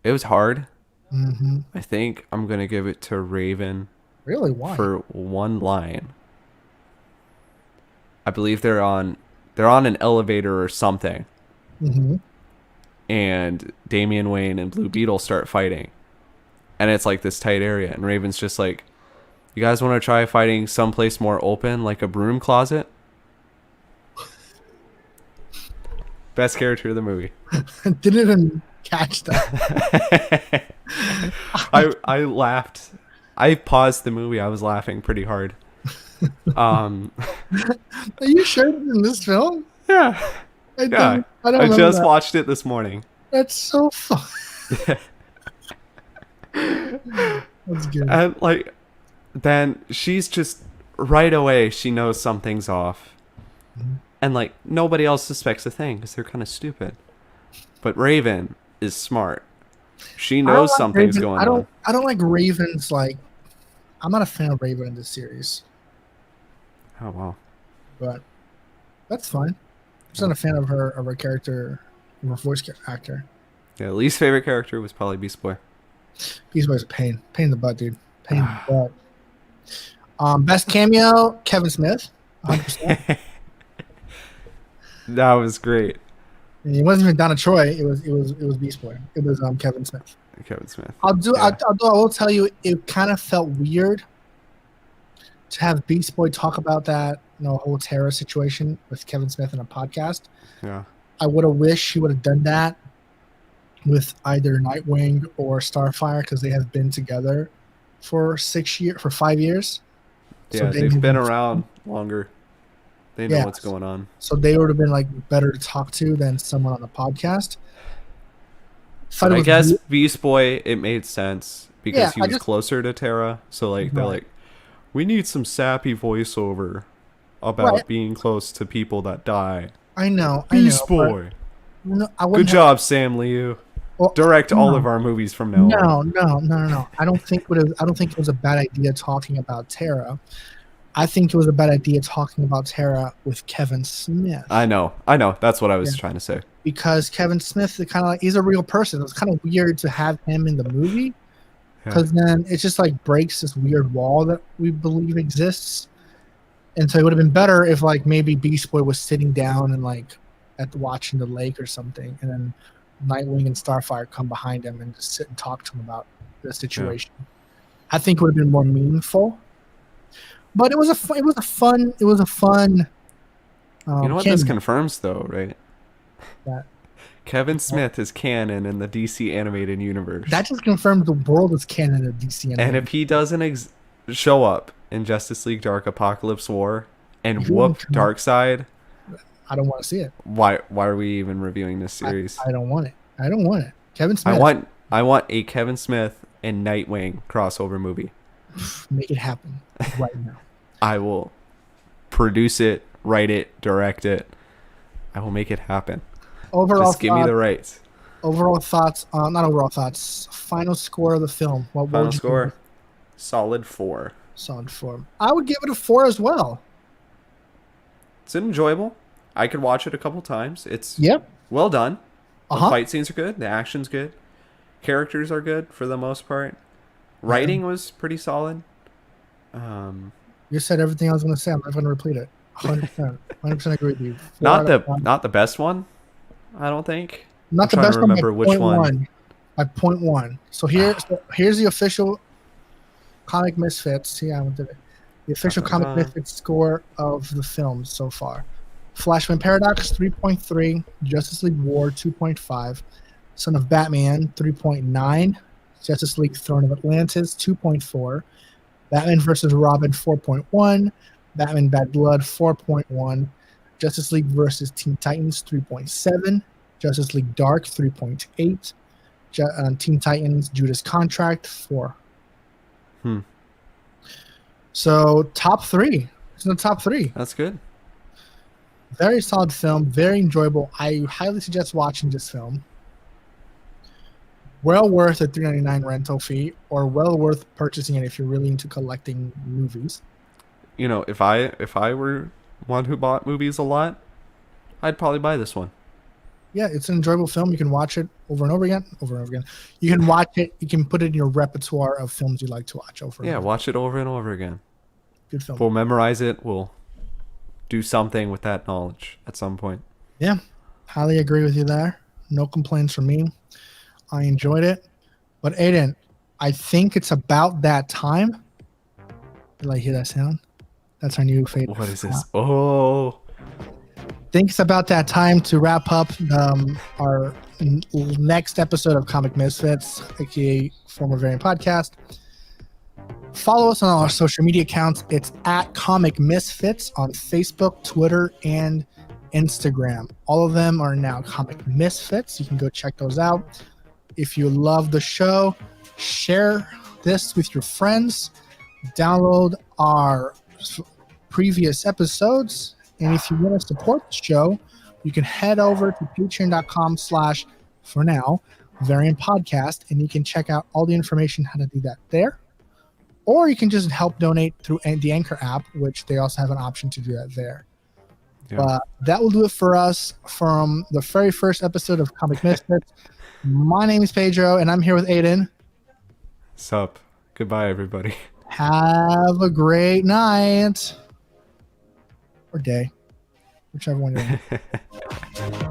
It was hard. Mm-hmm. I think I'm going to give it to Raven. Really? Why? For one line. I believe they're on an elevator or something. Mm-hmm. And Damian Wayne and Blue Beetle start fighting. And it's like this tight area. And Raven's just like, "You guys want to try fighting someplace more open, like a broom closet?" Best character of the movie. Didn't even catch that. I laughed. I paused the movie. I was laughing pretty hard. Are you sure it's in this film? Yeah. I just watched it this morning. That's so fun. That's good. And like, then she's just right away. She knows something's off, and like nobody else suspects a thing because they're kind of stupid. But Raven is smart. She knows something's going on. I don't like Raven's like. I'm not a fan of Raven in this series. Oh wow. But that's fine. I'm not a fan of her character, of her voice actor. Yeah, least favorite character was probably Beast Boy. Beast Boy's a pain in the butt, dude. Pain in the butt. Best cameo, Kevin Smith, 100%. That was great. It wasn't even Donna Troy. It was Beast Boy. It was Kevin Smith. Kevin Smith. I will tell you, it kind of felt weird to have Beast Boy talk about that, whole terror situation with Kevin Smith in a podcast. Yeah. I would have wished he would have done that with either Nightwing or Starfire because they have been together for 5 years. Yeah, so they've been around longer. They know what's going on. So they would have been like better to talk to than someone on the podcast. I guess Beast Boy, it made sense because he was closer to Tara. So like they're like, we need some sappy voiceover about being close to people that die. I know. Beast Boy. Good job, Sam Liu. Well, direct all of our movies from now on. No. I don't think it was a bad idea talking about Tara. I think it was a bad idea talking about Tara with Kevin Smith. I know. That's what I was trying to say. Because Kevin Smith, he's a real person. It was kind of weird to have him in the movie. Because then it just like breaks this weird wall that we believe exists. And so it would have been better if like maybe Beast Boy was sitting down and like watching the lake or something. And then Nightwing and Starfire come behind him and just sit and talk to him about the situation. Yeah. I think it would have been more meaningful. But it was a fun. You know what this confirms, though, right? That Kevin Smith is canon in the DC animated universe. That just confirms the world is canon in DC animated. And if he doesn't show up in Justice League Dark Apocalypse War and whoop Darkseid, I don't want to see it. Why are we even reviewing this series? I don't want it. Kevin Smith. I want a Kevin Smith and Nightwing crossover movie. Make it happen right now. I will produce it, write it, direct it. I will make it happen. Just give me the rights. Overall thoughts, not overall thoughts. Final score of the film. Final score, solid 4. Solid 4. I would give it a 4 as well. It's enjoyable. I could watch it a couple times. It's well done. The fight scenes are good. The action's good. Characters are good for the most part. Writing was pretty solid. You said everything I was going to say. I'm not going to repeat it. 100%. 100% agree with you. Not the best one, I don't think. Not I'm the trying best to one by remember which point one. one. By point one. So here's the official Comic Misfits. Yeah, I went to the official Comic Misfits score of the films so far. Flashpoint Paradox 3.3, Justice League War 2.5, Son of Batman 3.9, Justice League Throne of Atlantis 2.4, Batman vs. Robin 4.1, Batman Bad Blood 4.1, Justice League vs. Teen Titans 3.7, Justice League Dark 3.8, Teen Titans Judas Contract 4. So top 3. It's in the top 3. That's good. Very solid film, very enjoyable. I highly suggest watching this film. Well worth a $3.99 rental fee, or well worth purchasing it if you're really into collecting movies. You know, if I were one who bought movies a lot, I'd probably buy this one. Yeah, it's an enjoyable film. You can watch it over and over again. You can watch it. You can put it in your repertoire of films you like to watch over and over. Yeah, watch it over and over again. Good film. We'll memorize it. We'll do something with that knowledge at some point. Yeah, highly agree with you there. No complaints from me. I enjoyed it. But Aiden, I think it's about that time. Did I hear that sound? That's our new favorite. What is this? Oh. I think it's about that time to wrap up our next episode of Comic Misfits, aka former Variant Podcast. Follow us on our social media accounts. It's at Comic Misfits on Facebook, Twitter, and Instagram. All of them are now Comic Misfits. You can go check those out. If you love the show, share this with your friends. Download our previous episodes. And if you want to support the show, you can head over to patreon.com/for now Variant Podcast, and you can check out all the information how to do that there. Or you can just help donate through the Anchor app, which they also have an option to do that there. Yeah. But that will do it for us from the very first episode of Comic Misfits. My name is Pedro, and I'm here with Aiden. Sup. Goodbye, everybody. Have a great night. Or day. Whichever one you're in.